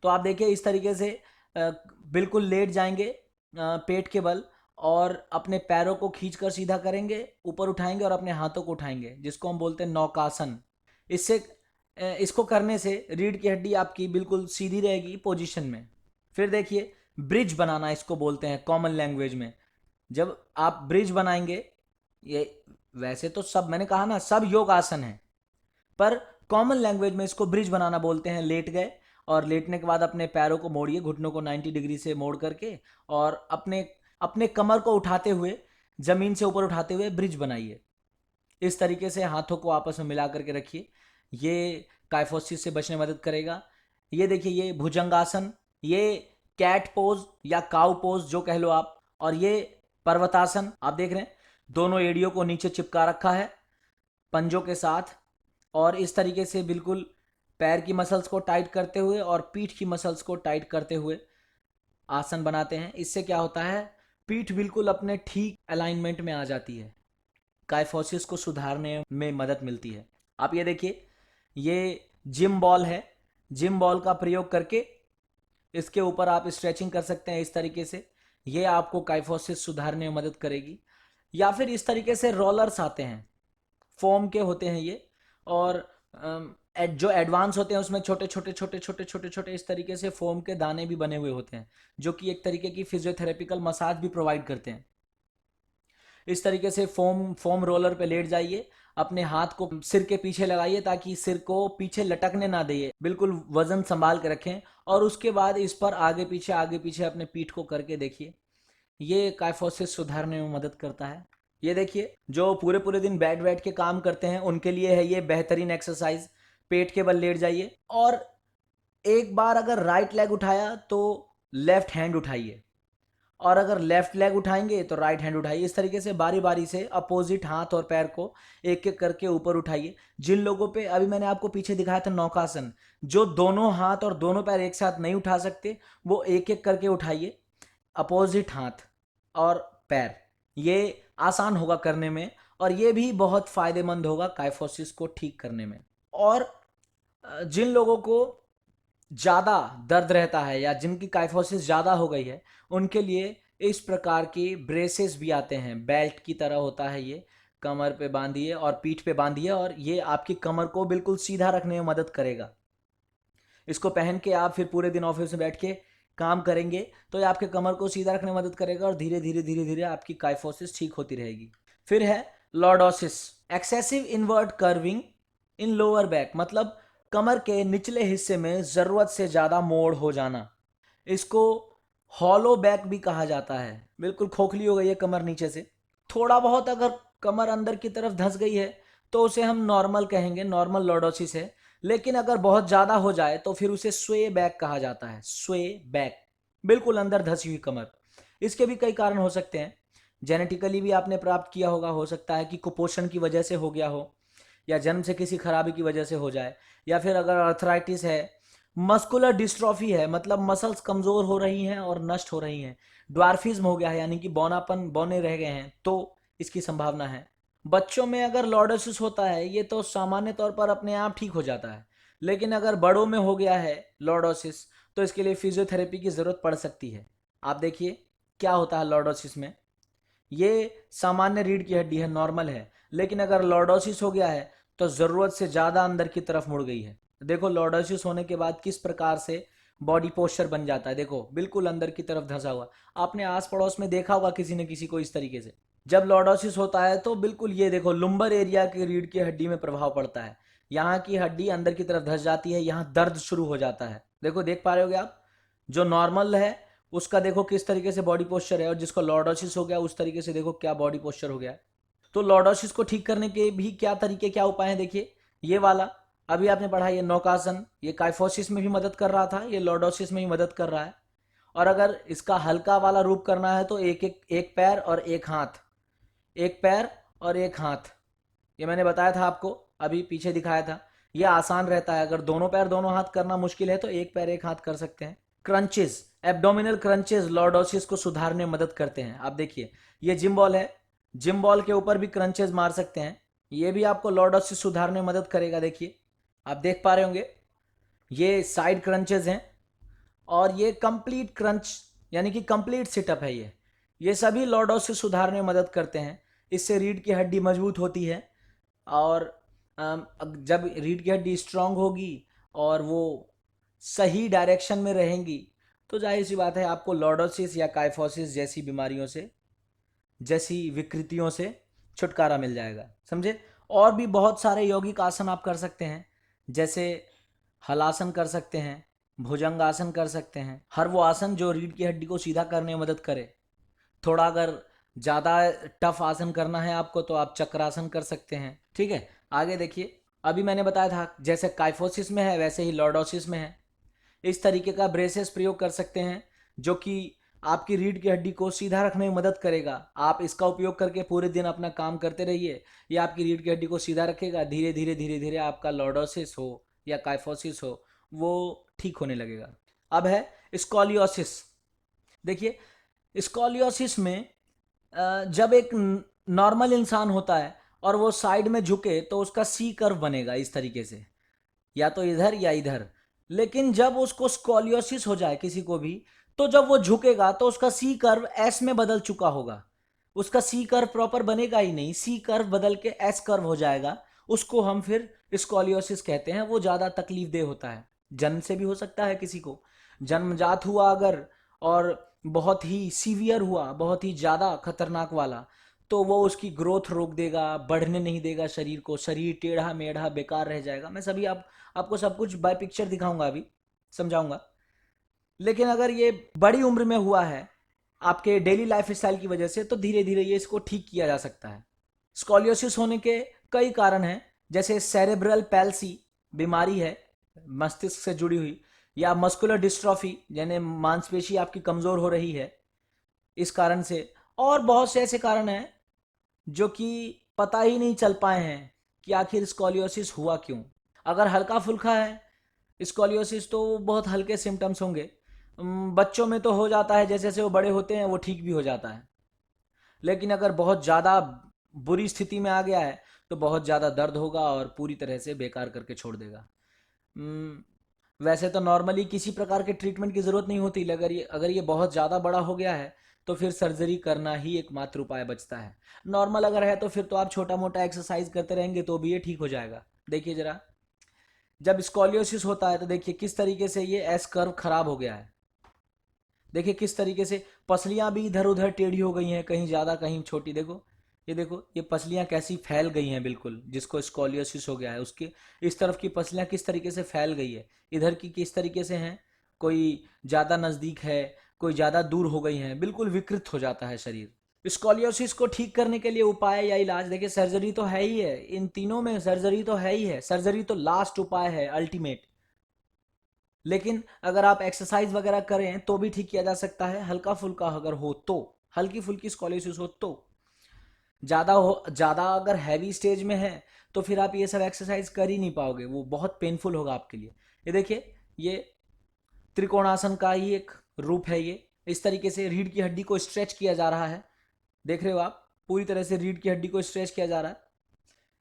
Speaker 1: तो आप देखिए इस तरीके से बिल्कुल लेट जाएंगे पेट के बल, और अपने पैरों को खींचकर सीधा करेंगे, ऊपर उठाएंगे और अपने हाथों को उठाएंगे, जिसको हम बोलते हैं नौकासन। इससे इसको करने से रीढ़ की हड्डी आपकी बिल्कुल सीधी रहेगी पोजीशन में। फिर देखिए ब्रिज बनाना इसको बोलते हैं कॉमन लैंग्वेज में। जब आप ब्रिज बनाएंगे, ये वैसे तो सब मैंने कहा ना सब योग आसन है, पर कॉमन लैंग्वेज में इसको ब्रिज बनाना बोलते हैं। लेट गए और लेटने के बाद अपने पैरों को मोड़िए, घुटनों को 90 डिग्री से मोड़ करके, और अपने अपने कमर को उठाते हुए, जमीन से ऊपर उठाते हुए ब्रिज बनाइए। इस तरीके से हाथों को आपस में मिला करके रखिए, ये काइफोसिस से बचने में मदद करेगा। ये देखिए ये भुजंगासन, ये कैट पोज या काउ पोज जो कह लो आप, और ये पर्वतासन आप देख रहे हैं, दोनों एड़ियों को नीचे चिपका रखा है पंजों के साथ, और इस तरीके से बिल्कुल पैर की मसल्स को टाइट करते हुए और पीठ की मसल्स को टाइट करते हुए आसन बनाते हैं। इससे क्या होता है, पीठ बिल्कुल अपने ठीक अलाइनमेंट में आ जाती है, काइफोसिस को सुधारने में मदद मिलती है। आप ये देखिए ये जिम बॉल है, जिम बॉल का प्रयोग करके इसके ऊपर आप स्ट्रेचिंग कर सकते हैं इस तरीके से, ये आपको काइफोसिस सुधारने में मदद करेगी। या फिर इस तरीके से रोलर्स आते हैं, फोम के होते हैं ये, और जो एडवांस होते हैं उसमें छोटे छोटे छोटे छोटे छोटे छोटे इस तरीके से फोम के दाने भी बने हुए होते हैं, जो कि एक तरीके की फिजियोथेरेपिकल मसाज भी प्रोवाइड करते हैं। इस तरीके से फोम फोम रोलर पे लेट जाइए, अपने हाथ को सिर के पीछे लगाइए ताकि सिर को पीछे लटकने ना देइए, बिल्कुल वजन संभाल के रखें, और उसके बाद इस पर आगे पीछे अपने पीठ को करके देखिए, ये काइफोसिस सुधारने में मदद करता है। ये देखिए जो पूरे पूरे दिन बैठ के काम करते हैं उनके लिए है ये बेहतरीन एक्सरसाइज। पेट के बल लेट जाइए, और एक बार अगर राइट लेग उठाया तो लेफ्ट हैंड उठाइए, और अगर लेफ्ट लेग उठाएंगे तो राइट हैंड उठाइए। इस तरीके से बारी बारी से अपोजिट हाथ और पैर को एक एक करके ऊपर उठाइए। जिन लोगों पे अभी मैंने आपको पीछे दिखाया था नौकासन, जो दोनों हाथ और दोनों पैर एक साथ नहीं उठा सकते, वो एक एक करके उठाइए, अपोजिट हाथ और पैर। ये आसान होगा करने में, और ये भी बहुत फायदेमंद होगा काइफोसिस को ठीक करने में। और जिन लोगों को ज़्यादा दर्द रहता है या जिनकी काइफोसिस ज़्यादा हो गई है, उनके लिए इस प्रकार के ब्रेसेस भी आते हैं, बेल्ट की तरह होता है ये, कमर पे बांधिए और पीठ पे बांधिए, और ये आपकी कमर को बिल्कुल सीधा रखने में मदद करेगा। इसको पहन के आप फिर पूरे दिन ऑफिस में बैठ के काम करेंगे तो ये आपके कमर को सीधा रखने में मदद करेगा, और धीरे धीरे धीरे धीरे आपकी काइफोसिस ठीक होती रहेगी। फिर है lordosis, excessive inward curving in lower back, मतलब कमर के निचले हिस्से में जरूरत से ज्यादा मोड़ हो जाना। इसको हॉलो बैक भी कहा जाता है, बिल्कुल खोखली हो गई है कमर नीचे से। थोड़ा बहुत अगर कमर अंदर की तरफ धंस गई है तो उसे हम नॉर्मल कहेंगे, नॉर्मल लॉर्डोसिस है। लेकिन अगर बहुत ज्यादा हो जाए तो फिर उसे स्वे बैक कहा जाता है, स्वे बैक, बिल्कुल अंदर धंसी हुई कमर। इसके भी कई कारण हो सकते हैं, जेनेटिकली भी आपने प्राप्त किया होगा, हो सकता है कि कुपोषण की वजह से हो गया हो, या जन्म से किसी खराबी की वजह से हो जाए, या फिर अगर अर्थराइटिस है, मस्कुलर डिस्ट्रॉफी है, मतलब मसल्स कमजोर हो रही हैं और नष्ट हो रही हैं, ड्वार्फिज्म हो गया है यानी कि बौनापन, बौने रह गए हैं, तो इसकी संभावना है। बच्चों में अगर लॉर्डोसिस होता है ये तो सामान्य तौर पर अपने आप ठीक हो जाता है, लेकिन अगर बड़ों में हो गया है लॉर्डोसिस तो इसके लिए फिजियोथेरेपी की ज़रूरत पड़ सकती है। आप देखिए क्या होता है लॉर्डोसिस में, ये सामान्य रीढ़ की हड्डी है, नॉर्मल है, लेकिन अगर लॉर्डोसिस हो गया है तो ज़रूरत से ज़्यादा अंदर की तरफ मुड़ गई है। देखो लॉर्डोसिस होने के बाद किस प्रकार से बॉडी पोस्चर बन जाता है, देखो बिल्कुल अंदर की तरफ धंसा हुआ। आपने आस पड़ोस में देखा होगा किसी न किसी को इस तरीके से। जब लॉर्डोसिस होता है तो बिल्कुल ये देखो लुम्बर एरिया की रीढ़ की हड्डी में प्रभाव पड़ता है, यहाँ की हड्डी अंदर की तरफ धंस जाती है, यहाँ दर्द शुरू हो जाता है। देखो देख पा रहे होगे आप, जो नॉर्मल है उसका देखो किस तरीके से बॉडी पोस्चर है, और जिसको लॉर्डोसिस हो गया उस तरीके से देखो क्या बॉडी पोस्चर हो गया। तो लॉर्डोसिस को ठीक करने के भी क्या तरीके, क्या उपाय हैं, देखिए ये वाला अभी आपने पढ़ा, ये नौकासन, ये काइफोसिस में भी मदद कर रहा था, ये लॉर्डोसिस में भी मदद कर रहा है। और अगर इसका हल्का वाला रूप करना है तो एक पैर और एक हाथ, एक पैर और एक हाथ, ये मैंने बताया था आपको, अभी पीछे दिखाया था। ये आसान रहता है। अगर दोनों पैर दोनों हाथ करना मुश्किल है तो एक पैर एक हाथ कर सकते हैं। क्रंचेस, एब्डोमिनल क्रंचेस लॉर्डोसिस को सुधारने में मदद करते हैं। आप देखिए ये जिम बॉल है, जिम बॉल के ऊपर भी क्रंचेस मार सकते हैं, ये भी आपको लॉर्डोसिस सुधारने में मदद करेगा। देखिए आप देख पा रहे होंगे ये साइड क्रंचेस हैं और ये कंप्लीट क्रंच यानी कि कंप्लीट सिटअप है। ये सभी लॉर्डोसिस सुधारने में मदद करते हैं। इससे रीढ़ की हड्डी मजबूत होती है और जब रीढ़ की हड्डी स्ट्रांग होगी और वो सही डायरेक्शन में रहेंगी तो जाहिर सी बात है आपको लॉर्डोसिस या काइफोसिस जैसी बीमारियों से, जैसी विकृतियों से छुटकारा मिल जाएगा। समझे? और भी बहुत सारे यौगिक आसन आप कर सकते हैं, जैसे हलासन कर सकते हैं, भुजंगासन कर सकते हैं। हर वो आसन जो रीढ़ की हड्डी को सीधा करने में मदद करे। थोड़ा अगर ज़्यादा टफ आसन करना है आपको तो आप चक्रासन कर सकते हैं। ठीक है, आगे देखिए। अभी मैंने बताया था जैसे काइफोसिस में है वैसे ही लॉर्डोसिस में है। इस तरीके का ब्रेसेस प्रयोग कर सकते हैं जो कि आपकी रीढ़ की हड्डी को सीधा रखने में मदद करेगा। आप इसका उपयोग करके पूरे दिन अपना काम करते रहिए, ये आपकी रीढ़ की हड्डी को सीधा रखेगा। धीरे धीरे धीरे धीरे आपका लॉर्डोसिस हो या काइफोसिस हो वो ठीक होने लगेगा। अब है स्कॉलियोसिस। देखिए स्कॉलियोसिस में जब एक नॉर्मल इंसान होता है और वो साइड में झुके तो उसका सी कर्व बनेगा इस तरीके से, या तो इधर या इधर। लेकिन जब उसको स्कॉलियोसिस हो जाए किसी को भी, तो जब वो झुकेगा तो उसका सी कर्व एस में बदल चुका होगा। उसका सी कर्व प्रॉपर बनेगा ही नहीं, सी कर्व बदल के एस कर्व हो जाएगा। उसको हम फिर स्कॉलियोसिस कहते हैं। वो ज़्यादा तकलीफ दे होता है, जन्म से भी हो सकता है किसी को, जन्मजात हुआ अगर और बहुत ही सीवियर हुआ, बहुत ही ज़्यादा खतरनाक वाला, तो वो उसकी ग्रोथ रोक देगा, बढ़ने नहीं देगा शरीर को। शरीर टेढ़ा मेढ़ा बेकार रह जाएगा। मैं सभी आपको सब कुछ बाय पिक्चर दिखाऊंगा, अभी समझाऊंगा। लेकिन अगर ये बड़ी उम्र में हुआ है आपके डेली लाइफ स्टाइल की वजह से तो धीरे धीरे ये इसको ठीक किया जा सकता है। स्कॉलियोसिस होने के कई कारण हैं, जैसे सेरेब्रल पैल्सी बीमारी है मस्तिष्क से जुड़ी हुई, या मस्कुलर डिस्ट्रॉफी यानी मांसपेशी आपकी कमजोर हो रही है इस कारण से। और बहुत से ऐसे कारण हैं जो कि पता ही नहीं चल पाए हैं कि आखिर स्कॉलियोसिस हुआ क्यों। अगर हल्का फुल्का है स्कॉलियोसिस तो बहुत हल्के सिम्टम्स होंगे। बच्चों में तो हो जाता है, जैसे जैसे वो बड़े होते हैं वो ठीक भी हो जाता है। लेकिन अगर बहुत ज़्यादा बुरी स्थिति में आ गया है तो बहुत ज़्यादा दर्द होगा और पूरी तरह से बेकार करके छोड़ देगा। वैसे तो नॉर्मली किसी प्रकार के ट्रीटमेंट की ज़रूरत नहीं होती, अगर ये बहुत ज़्यादा बड़ा हो गया है तो फिर सर्जरी करना ही एकमात्र उपाय बचता है। नॉर्मल अगर है तो फिर तो आप छोटा मोटा एक्सरसाइज करते रहेंगे तो भी ये ठीक हो जाएगा। देखिए ज़रा, जब स्कॉलियोसिस होता है तो देखिए किस तरीके से ये एस कर्व खराब हो गया है। देखिए किस तरीके से पसलियां भी इधर उधर टेढ़ी हो गई हैं, कहीं ज़्यादा कहीं छोटी। देखो ये पसलियां कैसी फैल गई हैं, बिल्कुल जिसको स्कॉलियोसिस हो गया है उसके इस तरफ की पसलियां किस तरीके से फैल गई है, इधर की किस तरीके से हैं, कोई ज़्यादा नज़दीक है, कोई ज़्यादा दूर हो गई हैं, बिल्कुल विकृत हो जाता है शरीर। स्कॉलियोसिस को ठीक करने के लिए उपाय या इलाज, देखिए सर्जरी तो है ही है, इन तीनों में सर्जरी तो है ही है। सर्जरी तो लास्ट उपाय है, अल्टीमेट। लेकिन अगर आप एक्सरसाइज वगैरह करें तो भी ठीक किया जा सकता है, हल्का फुल्का अगर हो तो, हल्की फुल्की स्कॉलियोसिस हो तो। ज़्यादा अगर हैवी स्टेज में है तो फिर आप ये सब एक्सरसाइज कर ही नहीं पाओगे, वो बहुत पेनफुल होगा आपके लिए। ये देखिए ये त्रिकोणासन का ही एक रूप है। ये इस तरीके से रीढ़ की हड्डी को स्ट्रेच किया जा रहा है, देख रहे हो आप, पूरी तरह से रीढ़ की हड्डी को स्ट्रेच किया जा रहा है।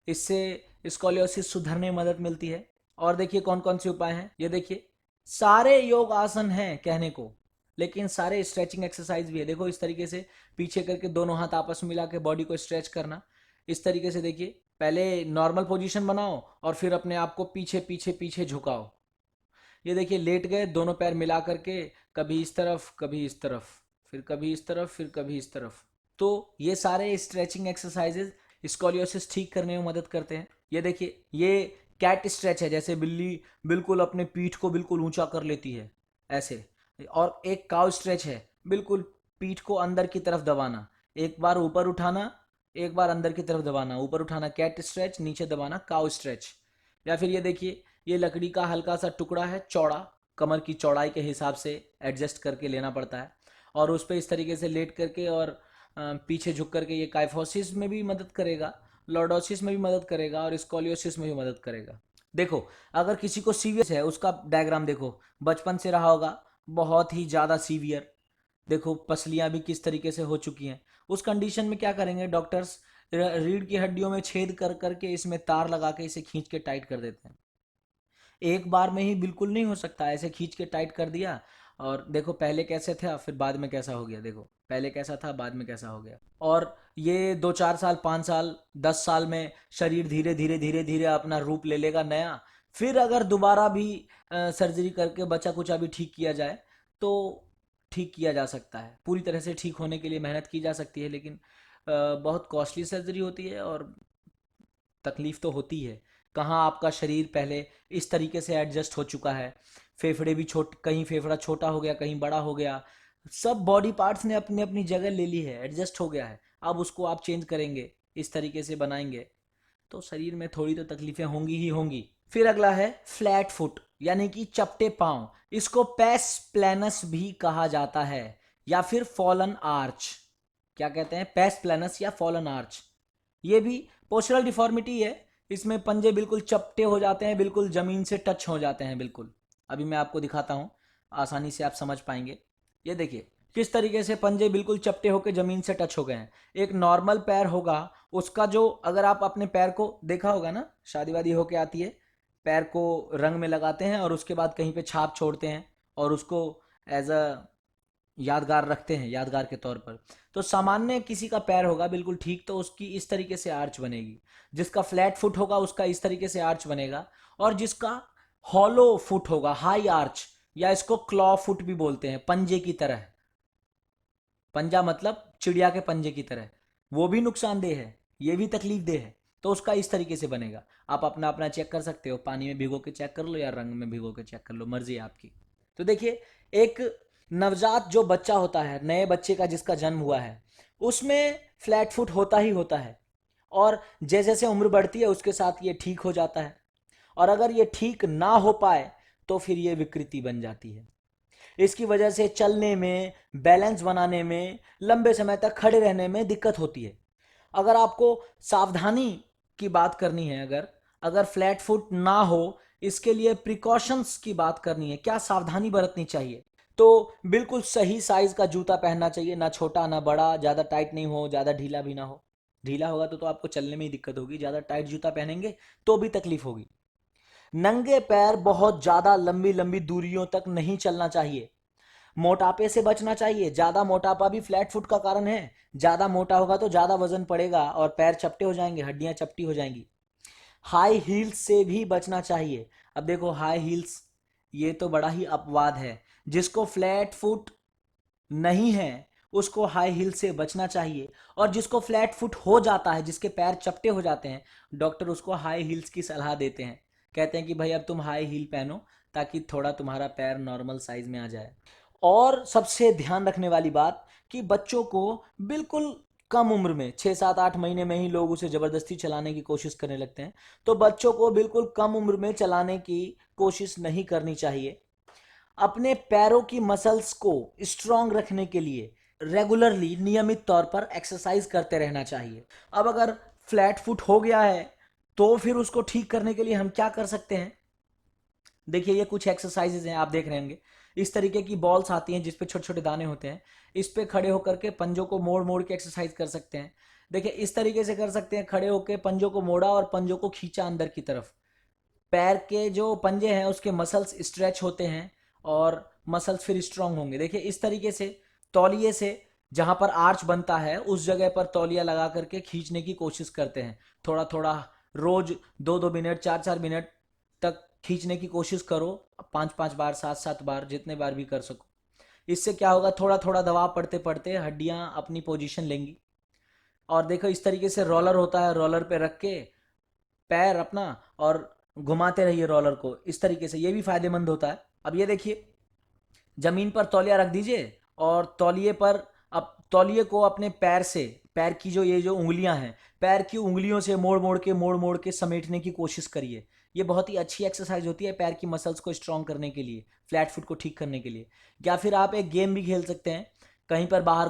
Speaker 1: इससे स्कॉलियोसिस सुधरने में मदद मिलती है। और देखिए कौन कौन से उपाय हैं, ये देखिए सारे योग आसन हैं कहने को, लेकिन सारे स्ट्रेचिंग एक्सरसाइज भी है। देखो इस तरीके से पीछे करके दोनों हाथ आपस में मिला के बॉडी को स्ट्रेच करना। इस तरीके से देखिए, पहले नॉर्मल पोजीशन बनाओ और फिर अपने आप को पीछे पीछे पीछे झुकाओ। ये देखिए लेट गए, दोनों पैर मिला करके कभी इस तरफ कभी इस तरफ, फिर कभी इस तरफ फिर कभी इस तरफ। तो ये सारे स्ट्रेचिंग एक्सरसाइजेज स्कॉलियोसिस ठीक करने में मदद करते हैं। ये देखिए ये कैट स्ट्रेच है, जैसे बिल्ली बिल्कुल अपने पीठ को बिल्कुल ऊंचा कर लेती है ऐसे। और एक काउ स्ट्रेच है, बिल्कुल पीठ को अंदर की तरफ दबाना, एक बार ऊपर उठाना एक बार अंदर की तरफ दबाना, ऊपर उठाना कैट स्ट्रेच, नीचे दबाना काउ स्ट्रेच। या फिर ये देखिए ये लकड़ी का हल्का सा टुकड़ा है चौड़ा, कमर की चौड़ाई के हिसाब से एडजस्ट करके लेना पड़ता है, और उस पर इस तरीके से लेट करके और पीछे झुक करके ये काइफोसिस में भी मदद करेगा, लॉर्डोसिस में भी मदद करेगा और स्कॉलियोसिस में भी मदद करेगा। देखो, अगर किसी को सीवियर है, उसका डायग्राम देखो, बचपन से रहा होगा, बहुत ही ज़्यादा सीवियर, देखो पसलियां भी किस तरीके से हो चुकी हैं। उस कंडीशन में क्या करेंगे डॉक्टर्स, रीढ़ की हड्डियों में छेद कर करके इसमें तार लगा के इसे खींच के टाइट कर देते हैं। एक बार में ही बिल्कुल नहीं हो सकता, ऐसे खींच के टाइट कर दिया और देखो पहले कैसे था फिर बाद में कैसा हो गया, देखो पहले कैसा था बाद में कैसा हो गया। और ये 2-4 साल 5 साल 10 साल में शरीर धीरे धीरे धीरे धीरे अपना रूप ले लेगा नया। फिर अगर दोबारा भी सर्जरी करके बचा कुचा भी ठीक किया जाए तो ठीक किया जा सकता है, पूरी तरह से ठीक होने के लिए मेहनत की जा सकती है, लेकिन बहुत कॉस्टली सर्जरी होती है और तकलीफ तो होती है। कहाँ आपका शरीर पहले इस तरीके से एडजस्ट हो चुका है, फेफड़े भी कहीं फेफड़ा छोटा हो गया कहीं बड़ा हो गया, सब बॉडी पार्ट्स ने अपनी अपनी जगह ले ली है, एडजस्ट हो गया है। अब उसको आप चेंज करेंगे, इस तरीके से बनाएंगे तो शरीर में थोड़ी तो तकलीफें होंगी ही होंगी। फिर अगला है फ्लैट फुट यानी कि चपटे पांव, इसको पेस प्लेनस भी कहा जाता है या फिर फॉलन आर्च। क्या कहते हैं, पेस प्लेनस या फॉलन आर्च। ये भी पोस्चरल डिफॉर्मिटी है, इसमें पंजे बिल्कुल चपटे हो जाते हैं, बिल्कुल जमीन से टच हो जाते हैं बिल्कुल। अभी मैं आपको दिखाता हूं, आसानी से आप समझ पाएंगे। ये देखिए किस तरीके से पंजे बिल्कुल चपटे होकर जमीन से टच हो गए हैं। एक नॉर्मल पैर होगा उसका, जो अगर आप अपने पैर को देखा होगा ना, शादी वादी होके आती है, पैर को रंग में लगाते हैं और उसके बाद कहीं पे छाप छोड़ते हैं और उसको एज अ यादगार रखते हैं, यादगार के तौर पर। तो सामान्य किसी का पैर होगा बिल्कुल ठीक तो उसकी इस तरीके से आर्च बनेगी, जिसका फ्लैट फुट होगा उसका इस तरीके से आर्च बनेगा, और जिसका हॉलो फुट होगा हाई आर्च, या इसको क्लॉ फुट भी बोलते हैं, पंजे की तरह। पंजा मतलब चिड़िया के पंजे की तरह, वो भी नुकसानदेह है, ये भी तकलीफ देह है, तो उसका इस तरीके से बनेगा। आप अपना अपना चेक कर सकते हो, पानी में भिगो के चेक कर लो या रंग में भिगो के चेक कर लो, मर्जी है आपकी। तो देखिए, एक नवजात जो बच्चा होता है, नए बच्चे का जिसका जन्म हुआ है, उसमें फ्लैट फुट होता ही होता है, और जैसे जैसे उम्र बढ़ती है उसके साथ ये ठीक हो जाता है, और अगर ये ठीक ना हो पाए तो फिर ये विकृति बन जाती है। इसकी वजह से चलने में, बैलेंस बनाने में, लंबे समय तक खड़े रहने में दिक्कत होती है। अगर आपको सावधानी की बात करनी है, अगर अगर फ्लैट फुट ना हो, इसके लिए प्रिकॉशंस की बात करनी है, क्या सावधानी बरतनी चाहिए, तो बिल्कुल सही साइज का जूता पहनना चाहिए, ना छोटा ना बड़ा, ज़्यादा टाइट नहीं हो ज़्यादा ढीला भी ना हो। ढीला होगा तो आपको चलने में ही दिक्कत होगी, ज़्यादा टाइट जूता पहनेंगे तो भी तकलीफ होगी। नंगे पैर बहुत ज़्यादा लंबी लंबी दूरियों तक नहीं चलना चाहिए। मोटापे से बचना चाहिए, ज्यादा मोटापा भी फ्लैट फुट का कारण है। ज्यादा मोटा होगा तो ज्यादा वजन पड़ेगा और पैर चपटे हो जाएंगे, हड्डियां चपटी हो जाएंगी। हाई हील्स से भी बचना चाहिए। अब देखो हाई हील्स, ये तो बड़ा ही अपवाद है, जिसको फ्लैट फुट नहीं है उसको हाई हील से बचना चाहिए, और जिसको फ्लैट फुट हो जाता है, जिसके पैर चपटे हो जाते हैं, डॉक्टर उसको हाई हील्स की सलाह देते हैं, कहते हैं कि भाई अब तुम हाई हील पहनो ताकि थोड़ा तुम्हारा पैर नॉर्मल साइज में आ जाए। और सबसे ध्यान रखने वाली बात कि बच्चों को बिल्कुल कम उम्र में, 6-7-8 महीने में ही लोग उसे ज़बरदस्ती चलाने की कोशिश करने लगते हैं, तो बच्चों को बिल्कुल कम उम्र में चलाने की कोशिश नहीं करनी चाहिए। अपने पैरों की मसल्स को स्ट्रांग रखने के लिए रेगुलरली, नियमित तौर पर एक्सरसाइज करते रहना चाहिए। अब अगर फ्लैट फुट हो गया है तो फिर उसको ठीक करने के लिए हम क्या कर सकते हैं, देखिए ये कुछ एक्सरसाइजेज हैं, आप देख रहे होंगे इस तरीके की बॉल्स आती हैं जिसपे छोटे छोटे दाने होते हैं, इस पे खड़े होकर के पंजों को मोड़ मोड़ के एक्सरसाइज कर सकते हैं। देखिए इस तरीके से कर सकते हैं, खड़े होकर पंजों को मोड़ा और पंजों को खींचा अंदर की तरफ, पैर के जो पंजे हैं उसके मसल्स स्ट्रेच होते हैं और मसल्स फिर स्ट्रांग होंगे। देखिए इस तरीके से तौलिए से जहां पर आर्च बनता है उस जगह पर तौलिया लगा करके खींचने की कोशिश करते हैं, थोड़ा थोड़ा, रोज 2-2 मिनट 4-4 मिनट तक खींचने की कोशिश करो, 5-5 बार 7-7 बार, जितने बार भी कर सको। इससे क्या होगा, थोड़ा थोड़ा दबाव पड़ते पड़ते हड्डियां अपनी पोजीशन लेंगी। और देखो इस तरीके से रोलर होता है, रोलर पे रख के पैर अपना और घुमाते रहिए रोलर को, इस तरीके से ये भी फायदेमंद होता है। अब ये देखिए, जमीन पर तौलिया रख दीजिए और तौलिए पर, अब तौलिए को अपने पैर से, पैर की जो ये जो उंगलियां हैं, पैर की उंगलियों से मोड़ मोड़ के समेटने की कोशिश करिए। ये बहुत ही अच्छी एक्सरसाइज होती है पैर की मसल्स को स्ट्रांग करने के लिए, फ्लैट फुट को ठीक करने के लिए। या फिर आप एक गेम भी खेल सकते हैं, कहीं पर बाहर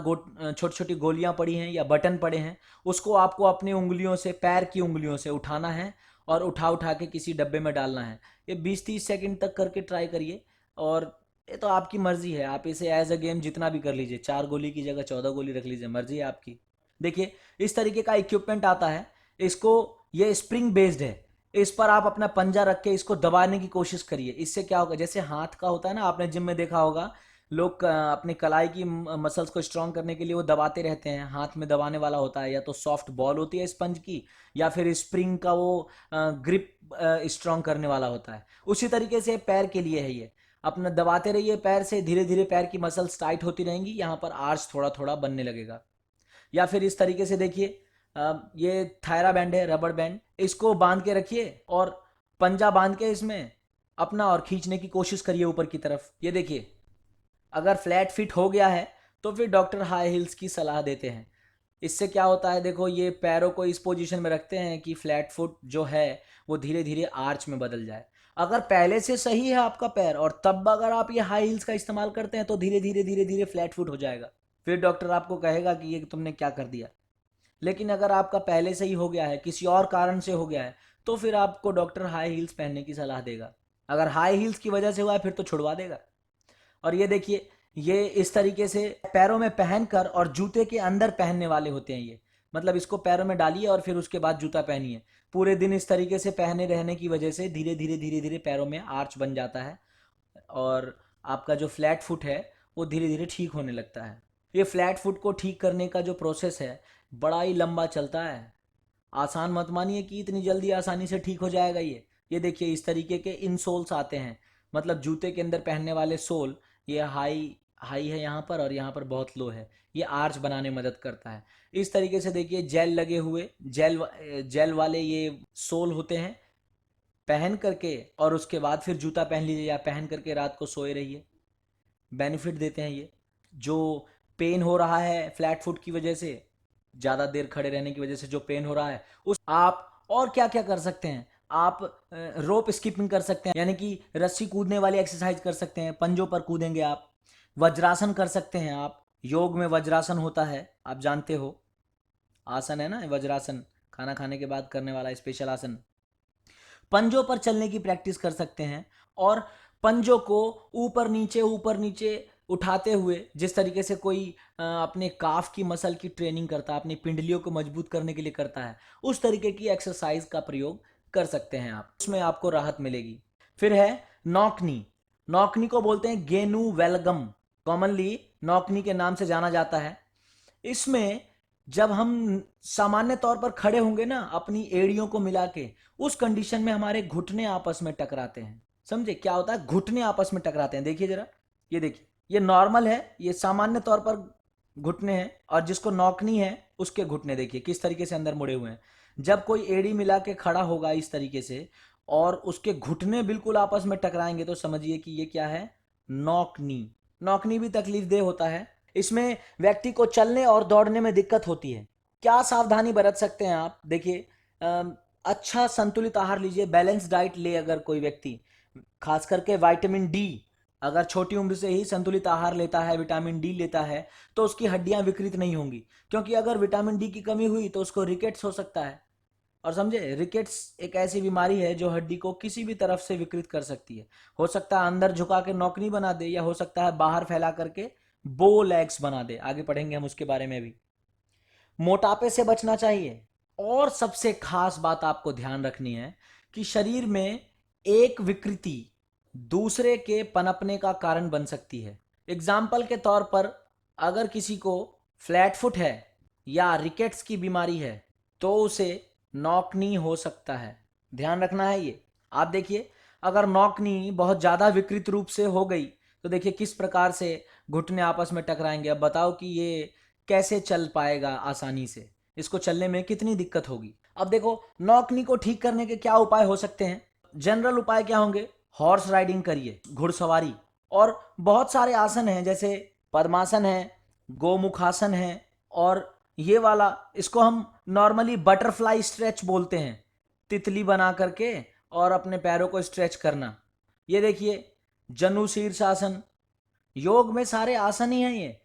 Speaker 1: छोटी छोटी गोलियां पड़ी हैं या बटन पड़े हैं, उसको आपको अपनी उंगलियों से, पैर की उंगलियों से उठाना है और उठा उठा के किसी डब्बे में डालना है। ये 20-30 सेकंड तक करके ट्राई करिए, और ये तो आपकी मर्जी है, आप इसे एज अ गेम जितना भी कर लीजिए, 4 गोली की जगह 14 गोली रख लीजिए, मर्जी है आपकी। देखिए इस तरीके का इक्विपमेंट आता है, इसको, ये स्प्रिंग बेस्ड है, इस पर आप अपना पंजा रख के इसको दबाने की कोशिश करिए। इससे क्या होगा, जैसे हाथ का होता है ना, आपने जिम में देखा होगा, लोग अपनी कलाई की मसल्स को स्ट्रांग करने के लिए वो दबाते रहते हैं, हाथ में दबाने वाला होता है, या तो सॉफ्ट बॉल होती है स्पंज की, या फिर स्प्रिंग का वो ग्रिप स्ट्रांग करने वाला होता है। उसी तरीके से पैर के लिए है ये, अपना दबाते रहिए पैर से, धीरे धीरे पैर की मसल्स टाइट होती रहेंगी, यहाँ पर आर्च थोड़ा थोड़ा बनने लगेगा। या फिर इस तरीके से देखिए, ये थायरा बैंड है, रबड़ बैंड, इसको बांध के रखिए और पंजा बांध के इसमें अपना और खींचने की कोशिश करिए ऊपर की तरफ। ये देखिए अगर फ्लैट फिट हो गया है तो फिर डॉक्टर हाई हील्स की सलाह देते हैं। इससे क्या होता है, देखो ये पैरों को इस पोजीशन में रखते हैं कि फ्लैट फुट जो है वो धीरे धीरे आर्च में बदल जाए। अगर पहले से सही है आपका पैर और तब अगर आप ये हाई हील्स का इस्तेमाल करते हैं तो धीरे धीरे धीरे धीरे फ्लैट फुट हो जाएगा, फिर डॉक्टर आपको कहेगा कि ये तुमने क्या कर दिया। लेकिन अगर आपका पहले से ही हो गया है, किसी और कारण से हो गया है, तो फिर आपको डॉक्टर हाई हील्स पहनने की सलाह देगा। अगर हाई हील्स की वजह से हुआ है फिर तो छुड़वा देगा। और ये देखिए, ये इस तरीके से पैरों में पहनकर और जूते के अंदर पहनने वाले होते हैं ये, मतलब इसको पैरों में डालिए और फिर उसके बाद जूता पहनिए। पूरे दिन इस तरीके से पहने रहने की वजह से धीरे धीरे धीरे धीरे पैरों में आर्च बन जाता है और आपका जो फ्लैट फुट है वो धीरे धीरे ठीक होने लगता है। ये फ्लैट फुट को ठीक करने का जो प्रोसेस है बड़ा ही लंबा चलता है, आसान मत मानिए कि इतनी जल्दी आसानी से ठीक हो जाएगा ये देखिए इस तरीके के इनसोल्स आते हैं, मतलब जूते के अंदर पहनने वाले सोल, ये हाई हाई है यहाँ पर और यहाँ पर बहुत लो है, ये आर्च बनाने में मदद करता है। इस तरीके से देखिए जेल लगे हुए, जेल वाले ये सोल होते हैं, पहन करके और उसके बाद फिर जूता पहन लीजिए या पहन करके रात को सोए रहिए, बेनिफिट देते हैं ये। जो पेन हो रहा है फ्लैट फुट की वजह से, ज़्यादा देर खड़े रहने की वजह से जो पेन हो रहा है, उस आप और क्या क्या कर सकते हैं, आप रोप स्किपिंग कर सकते हैं, यानी कि रस्सी कूदने वाली एक्सरसाइज कर सकते हैं, पंजों पर कूदेंगे आप। वज्रासन कर सकते हैं आप, योग में वज्रासन होता है, आप जानते हो, आसन है ना वज्रासन, खाना खाने के बाद करने वाला स्पेशल आसन। पंजों पर चलने की प्रैक्टिस कर सकते हैं और पंजों को ऊपर नीचे उठाते हुए, जिस तरीके से कोई अपने काफ की मसल की ट्रेनिंग करता है, अपनी पिंडलियों को मजबूत करने के लिए करता है, उस तरीके की एक्सरसाइज का प्रयोग कर सकते हैं आप, उसमें आपको राहत मिलेगी। फिर है नौकनी। नौकनी को बोलते हैं गेनु वेलगम, कॉमनली नौकनी के नाम से जाना जाता है। इसमें जब हम सामान्य तौर पर खड़े होंगे ना अपनी एड़ियों को मिला के, उस कंडीशन में हमारे घुटने आपस में टकराते हैं। समझे क्या होता है, घुटने आपस में टकराते हैं। देखिए जरा, ये देखिए, ये नॉर्मल है, ये सामान्य तौर पर घुटने हैं, और जिसको नौकनी है उसके घुटने देखिए किस तरीके से अंदर मुड़े हुए हैं। जब कोई एड़ी मिला के खड़ा होगा इस तरीके से और उसके घुटने बिल्कुल आपस में टकराएंगे तो समझिए कि ये क्या है, नौकनी। नौकनी भी तकलीफ देह होता है, इसमें व्यक्ति को चलने और दौड़ने में दिक्कत होती है। क्या सावधानी बरत सकते हैं आप, देखिए अच्छा संतुलित आहार लीजिए, बैलेंस डाइट ले अगर कोई व्यक्ति, खास करके विटामिन डी, अगर छोटी उम्र से ही संतुलित आहार लेता है, विटामिन डी लेता है, तो उसकी हड्डियां विकृत नहीं होंगी, क्योंकि अगर विटामिन डी की कमी हुई तो उसको रिकेट्स हो सकता है। और समझे, रिकेट्स एक ऐसी बीमारी है जो हड्डी को किसी भी तरफ से विकृत कर सकती है। हो सकता है अंदर झुका के नौकनी बना दे, या हो सकता है बाहर फैला करके बो लेग्स बना दे, आगे पढ़ेंगे हम उसके बारे में भी। मोटापे से बचना चाहिए, और सबसे खास बात आपको ध्यान रखनी है कि शरीर में एक विकृति दूसरे के पनपने का कारण बन सकती है। एग्जाम्पल के तौर पर, अगर किसी को फ्लैट फुट है या रिकेट्स की बीमारी है तो उसे नौकनी हो सकता है, ध्यान रखना है ये। आप देखिए, अगर नौकनी बहुत ज़्यादा विकृत रूप से हो गई तो देखिए किस प्रकार से घुटने आपस में टकराएंगे। अब बताओ कि ये कैसे चल पाएगा आसानी से, इसको चलने में कितनी दिक्कत होगी। अब देखो, नौकनी को ठीक करने के क्या उपाय हो सकते हैं, जनरल उपाय क्या होंगे, हॉर्स राइडिंग करिए, घुड़सवारी, और बहुत सारे आसन हैं, जैसे पद्मासन है, गोमुखासन है, और ये वाला, इसको हम नॉर्मली बटरफ्लाई स्ट्रेच बोलते हैं, तितली बना करके और अपने पैरों को स्ट्रेच करना। ये देखिए जनु शीर्षासन, योग में सारे आसन ही हैं ये,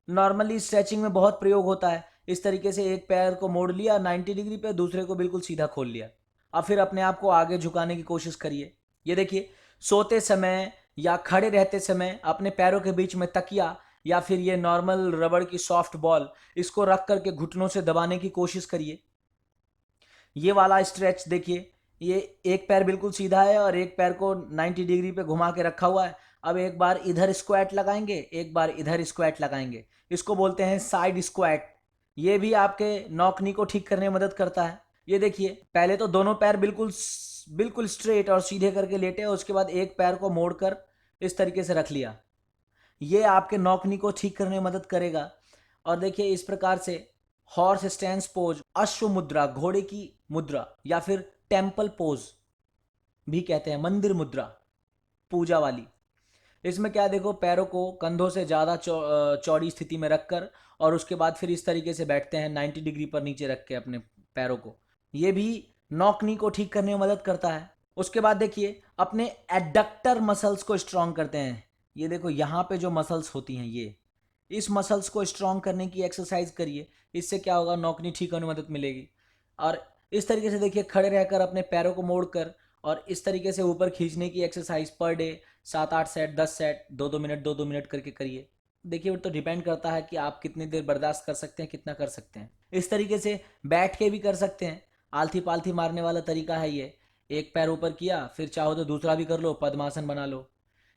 Speaker 1: नॉर्मली स्ट्रेचिंग में बहुत प्रयोग होता है। इस तरीके से एक पैर को मोड़ लिया 90 डिग्री पे, दूसरे को बिल्कुल सीधा खोल लिया। अब फिर अपने आप को आगे झुकाने की कोशिश करिए। ये देखिए, सोते समय या खड़े रहते समय अपने पैरों के बीच में तकिया या फिर ये नॉर्मल रबड़ की सॉफ्ट बॉल, इसको रख करके घुटनों से दबाने की कोशिश करिए। ये वाला स्ट्रेच देखिए, ये एक पैर बिल्कुल सीधा है और एक पैर को 90 डिग्री पे घुमा के रखा हुआ है। अब एक बार इधर स्क्वाट लगाएंगे, एक बार इधर स्क्वाट लगाएंगे, इसको बोलते हैं साइड स्क्वाट। ये भी आपके नॉक नी को ठीक करने में मदद करता है। ये देखिए, पहले तो दोनों पैर बिल्कुल बिल्कुल स्ट्रेट और सीधे करके लेटे, और उसके बाद एक पैर को मोड़कर इस तरीके से रख लिया। ये आपके नॉक नी को ठीक करने में मदद करेगा। और देखिए, इस प्रकार से हॉर्स स्टैंस पोज, अश्व मुद्रा, घोड़े की मुद्रा, या फिर टेम्पल पोज भी कहते हैं, मंदिर मुद्रा, पूजा वाली। इसमें क्या, देखो, पैरों को कंधों से ज़्यादा चौड़ी स्थिति में रखकर और उसके बाद फिर इस तरीके से बैठते हैं 90 डिग्री पर नीचे रख के अपने पैरों को। ये भी नॉक नी को ठीक करने में मदद करता है। उसके बाद देखिए, अपने एडक्टर मसल्स को स्ट्रॉन्ग करते हैं। ये देखो, यहाँ पे जो मसल्स होती हैं, ये इस मसल्स को स्ट्रॉन्ग करने की एक्सरसाइज करिए। इससे क्या होगा, नॉक नी ठीक होने में मदद मिलेगी। और इस तरीके से देखिए, खड़े रहकर अपने पैरों को मोड़कर और इस तरीके से ऊपर खींचने की exercise per day 7-8 set, 10 set, 2-2 minute 2-2 minute करके करिए। देखिए, वो तो डिपेंड करता है कि आप कितनी देर बर्दाश्त कर सकते हैं, कितना कर सकते हैं। इस तरीके से बैठ के भी कर सकते हैं, आलथी पालथी मारने वाला तरीका है ये। एक पैर ऊपर किया, फिर चाहो तो दूसरा भी कर लो, पद्मासन बना लो।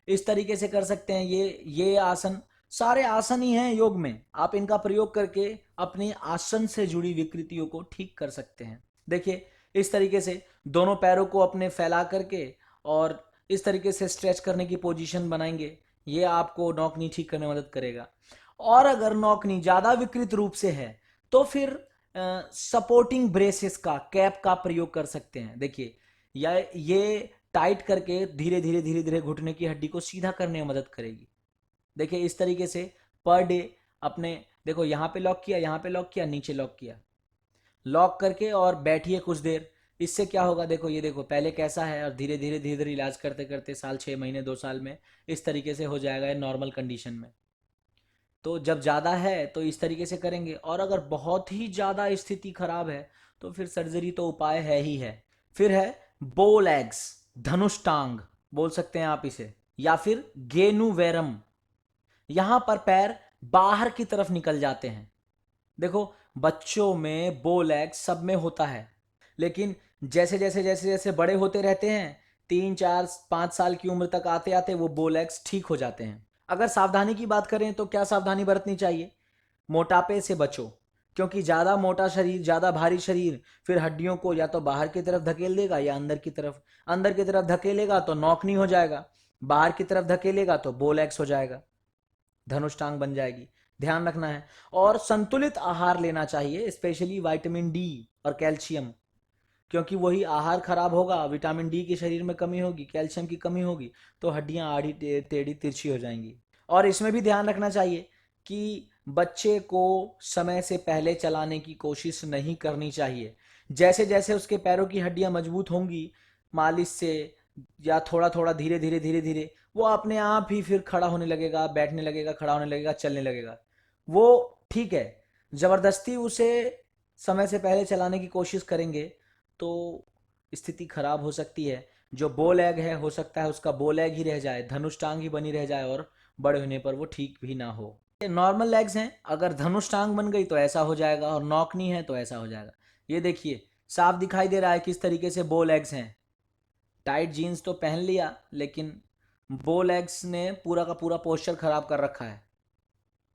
Speaker 1: इस तरीके से कर सकते हैं। ये आसन, सारे आसन ही हैं योग में, आप इनका प्रयोग करके अपनी आसन से जुड़ी विकृतियों को ठीक कर सकते हैं। देखिए, इस तरीके से दोनों पैरों को अपने फैला करके और इस तरीके से स्ट्रेच करने की पोजीशन बनाएंगे, ये आपको नॉक नी ठीक करने में मदद करेगा। और अगर नॉक नी ज़्यादा विकृत रूप से है तो फिर सपोर्टिंग ब्रेसेस का, कैप का प्रयोग कर सकते हैं। देखिए, ये टाइट करके धीरे धीरे धीरे धीरे घुटने की हड्डी को सीधा करने में मदद करेगी। देखिए, इस तरीके से पर डे अपने, देखो, यहाँ पे लॉक किया, यहाँ पे लॉक किया, नीचे लॉक किया, लॉक करके और बैठिए कुछ देर। इससे क्या होगा, देखो, ये देखो पहले कैसा है, और धीरे धीरे धीरे धीरे इलाज करते करते साल, 6 महीने, 2 साल में इस तरीके से हो जाएगा नॉर्मल कंडीशन में। तो जब ज़्यादा है तो इस तरीके से करेंगे, और अगर बहुत ही ज़्यादा स्थिति खराब है तो फिर सर्जरी तो उपाय है ही है। फिर है बो लेग्स, धनुष टांग बोल सकते हैं आप इसे, या फिर गेनुवेरम। यहां पर पैर बाहर की तरफ निकल जाते हैं। देखो, बच्चों में बो लेग सब में होता है, लेकिन जैसे जैसे जैसे जैसे बड़े होते रहते हैं, 3, 4, 5 साल की उम्र तक आते आते वो बो लेग्स ठीक हो जाते हैं। अगर सावधानी की बात करें तो क्या सावधानी बरतनी चाहिए, मोटापे से बचो, क्योंकि ज़्यादा मोटा शरीर, ज़्यादा भारी शरीर फिर हड्डियों को या तो बाहर की तरफ धकेल देगा या अंदर की तरफ धकेलेगा तो नॉक नहीं हो जाएगा, बाहर की तरफ धकेलेगा तो बोलैक्स हो जाएगा, धनुष टांग बन जाएगी। ध्यान रखना है। और संतुलित आहार लेना चाहिए, स्पेशली विटामिन डी और कैल्शियम, क्योंकि वही आहार खराब होगा, विटामिन डी की शरीर में कमी होगी, कैल्शियम की कमी होगी, तो हड्डियां आड़ी टेढ़ी तिरछी हो जाएंगी। और इसमें भी ध्यान रखना चाहिए कि बच्चे को समय से पहले चलाने की कोशिश नहीं करनी चाहिए। जैसे जैसे उसके पैरों की हड्डियां मजबूत होंगी मालिश से, या थोड़ा थोड़ा धीरे धीरे धीरे धीरे, वो अपने आप ही फिर खड़ा होने लगेगा, बैठने लगेगा, खड़ा होने लगेगा, चलने लगेगा। वो ठीक है, जबरदस्ती उसे समय से पहले चलाने की कोशिश करेंगे तो स्थिति खराब हो सकती है। जो बो लैग है, हो सकता है उसका बो लैग ही रह जाए, धनुष टांग ही बनी रह जाए, और बड़े होने पर वो ठीक भी ना हो। नॉर्मल लेग्स हैं, अगर धनुष टांग बन गई तो ऐसा हो जाएगा, और नॉक नहीं है तो ऐसा हो जाएगा। ये देखिए, साफ दिखाई दे रहा है किस तरीके से बो लेग्स हैं। टाइट जीन्स तो पहन लिया, लेकिन बो लेग्स ने पूरा का पूरा पोस्चर खराब कर रखा है।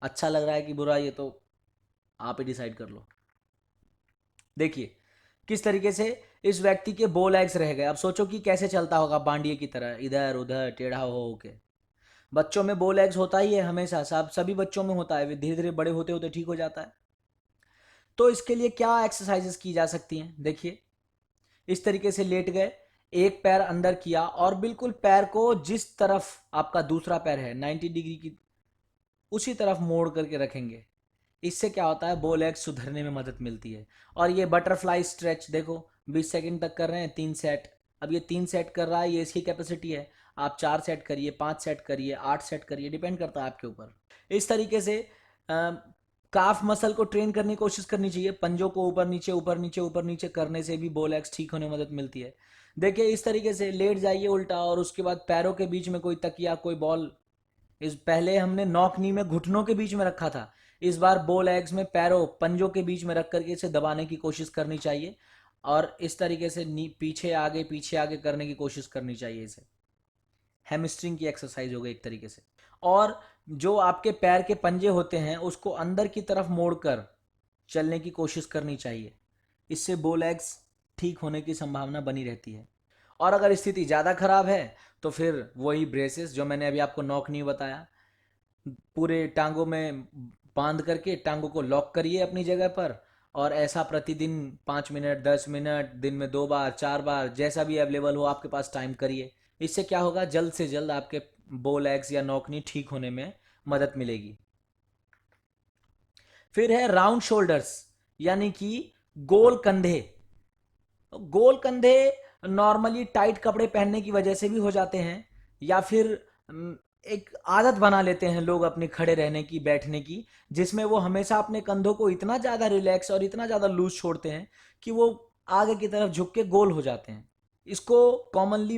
Speaker 1: अच्छा लग रहा है कि बुरा, ये तो आप ही डिसाइड कर लो। देखिए किस तरीके से इस व्यक्ति के बो लेग्स रह गए। अब सोचो कि कैसे चलता होगा बांडिये की तरह, इधर उधर टेढ़ा हो के। बच्चों में बो लेग्स होता ही है हमेशा, सब सभी बच्चों में होता है, धीरे धीरे बड़े होते होते ठीक हो जाता है। तो इसके लिए क्या एक्सरसाइजेस की जा सकती हैं, देखिए, इस तरीके से लेट गए, एक पैर अंदर किया और बिल्कुल पैर को जिस तरफ आपका दूसरा पैर है 90 डिग्री की उसी तरफ मोड़ करके रखेंगे। इससे क्या होता है, बो लेग सुधरने में मदद मिलती है। और ये बटरफ्लाई स्ट्रेच देखो, 20 सेकंड तक कर रहे हैं, 3 सेट। अब ये 3 सेट कर रहा है, ये इसकी कैपेसिटी है। आप 4 सेट करिए, 5 सेट करिए, 8 सेट करिए, डिपेंड करता है आपके ऊपर। इस तरीके से काफ मसल को ट्रेन करने की कोशिश करनी चाहिए। पंजों को ऊपर नीचे ऊपर नीचे ऊपर नीचे करने से भी बोल एक्स ठीक होने में मदद मिलती है। देखिए इस तरीके से लेट जाइए उल्टा, और उसके बाद पैरों के बीच में कोई तकिया कोई बॉल, इस पहले हमने नॉक नी में घुटनों के बीच में रखा था, इस बार बोल एग्स में पैरों पंजों के बीच में रख करके इसे दबाने की कोशिश करनी चाहिए, और इस तरीके से पीछे आगे करने की कोशिश करनी चाहिए। इसे हैमस्ट्रिंग की एक्सरसाइज हो गई एक तरीके से। और जो आपके पैर के पंजे होते हैं उसको अंदर की तरफ मोड़कर चलने की कोशिश करनी चाहिए। इससे बोल एग्स ठीक होने की संभावना बनी रहती है। और अगर स्थिति ज़्यादा खराब है तो फिर वही ब्रेसेस जो मैंने अभी आपको नॉक नहीं बताया, पूरे टांगों में बांध करके टांगों को लॉक करिए अपनी जगह पर, और ऐसा प्रतिदिन 5 मिनट 10 मिनट, दिन में 2 बार 4 बार, जैसा भी अवेलेबल हो आपके पास टाइम करिए। इससे क्या होगा, जल्द से जल्द आपके बोल एग्स या नॉकनी ठीक होने में मदद मिलेगी। फिर है राउंड शोल्डर्स, यानी कि गोल कंधे। गोल कंधे नॉर्मली टाइट कपड़े पहनने की वजह से भी हो जाते हैं, या फिर एक आदत बना लेते हैं लोग अपने खड़े रहने की बैठने की, जिसमें वो हमेशा अपने कंधों को इतना ज़्यादा रिलैक्स और इतना ज़्यादा लूज छोड़ते हैं कि वो आगे की तरफ झुक के गोल हो जाते हैं। इसको कॉमनली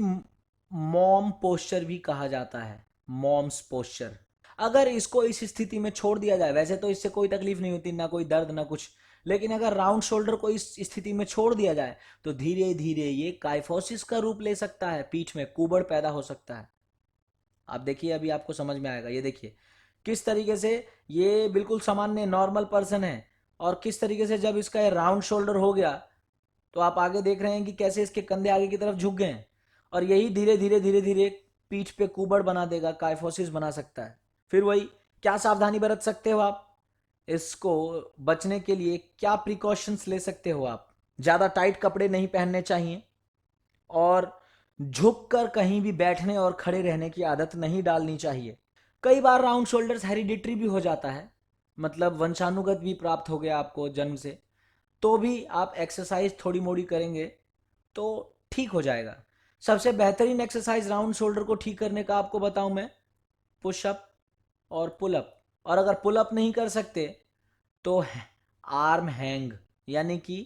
Speaker 1: मॉम पोस्चर भी कहा जाता है, मॉम्स पोस्चर। अगर इसको इस स्थिति में छोड़ दिया जाए, वैसे तो इससे कोई तकलीफ नहीं होती, ना कोई दर्द ना कुछ, लेकिन अगर राउंड शोल्डर को इस स्थिति में छोड़ दिया जाए तो धीरे धीरे ये काइफोसिस का रूप ले सकता है, पीठ में कुबड़ पैदा हो सकता है। आप देखिए अभी आपको समझ में आएगा। ये देखिए किस तरीके से ये बिल्कुल सामान्य नॉर्मल पर्सन है, और किस तरीके से जब इसका राउंड शोल्डर हो गया तो आप आगे देख रहे हैं कि कैसे इसके कंधे आगे की तरफ झुक गए हैं, और यही धीरे धीरे पीठ पे कुबड़ बना देगा, काइफोसिस बना सकता है। फिर वही, क्या सावधानी बरत सकते हो आप इसको बचने के लिए, क्या प्रिकॉशंस ले सकते हो आप? ज़्यादा टाइट कपड़े नहीं पहनने चाहिए, और झुक कर कहीं भी बैठने और खड़े रहने की आदत नहीं डालनी चाहिए। कई बार राउंड शोल्डर्स हेरिडिटरी भी हो जाता है, मतलब वंशानुगत भी प्राप्त हो गया आपको जन्म से, तो भी आप एक्सरसाइज थोड़ी मोड़ी करेंगे तो ठीक हो जाएगा। सबसे बेहतरीन एक्सरसाइज राउंड शोल्डर को ठीक करने का आपको बताऊं मैं, पुशअप और पुलअप। और अगर पुलअप नहीं कर सकते तो आर्म हैंग, यानी कि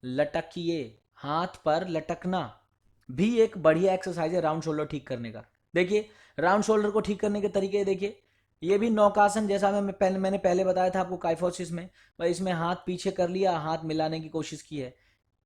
Speaker 1: लटकिए, हाथ पर लटकना भी एक बढ़िया एक्सरसाइज है राउंड शोल्डर ठीक करने का। देखिए राउंड शोल्डर को ठीक करने के तरीके देखिए, ये भी नौकासन जैसा मैंने पहले बताया था आपको काइफोसिस में, भाई इसमें हाथ पीछे कर लिया, हाथ मिलाने की कोशिश की है,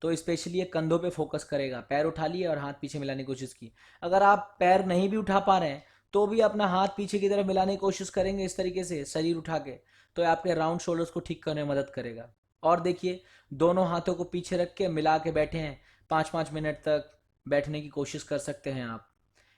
Speaker 1: तो स्पेशली ये कंधों पे फोकस करेगा, पैर उठा लिए और हाथ पीछे मिलाने की कोशिश की। अगर आप पैर नहीं भी उठा पा रहे हैं तो भी अपना हाथ पीछे की तरफ मिलाने की कोशिश करेंगे इस तरीके से शरीर उठा के, तो आपके राउंड शोल्डर्स को ठीक करने में मदद करेगा। और देखिए दोनों हाथों को पीछे रख के मिला के बैठे हैं, 5-5 मिनट तक बैठने की कोशिश कर सकते हैं आप।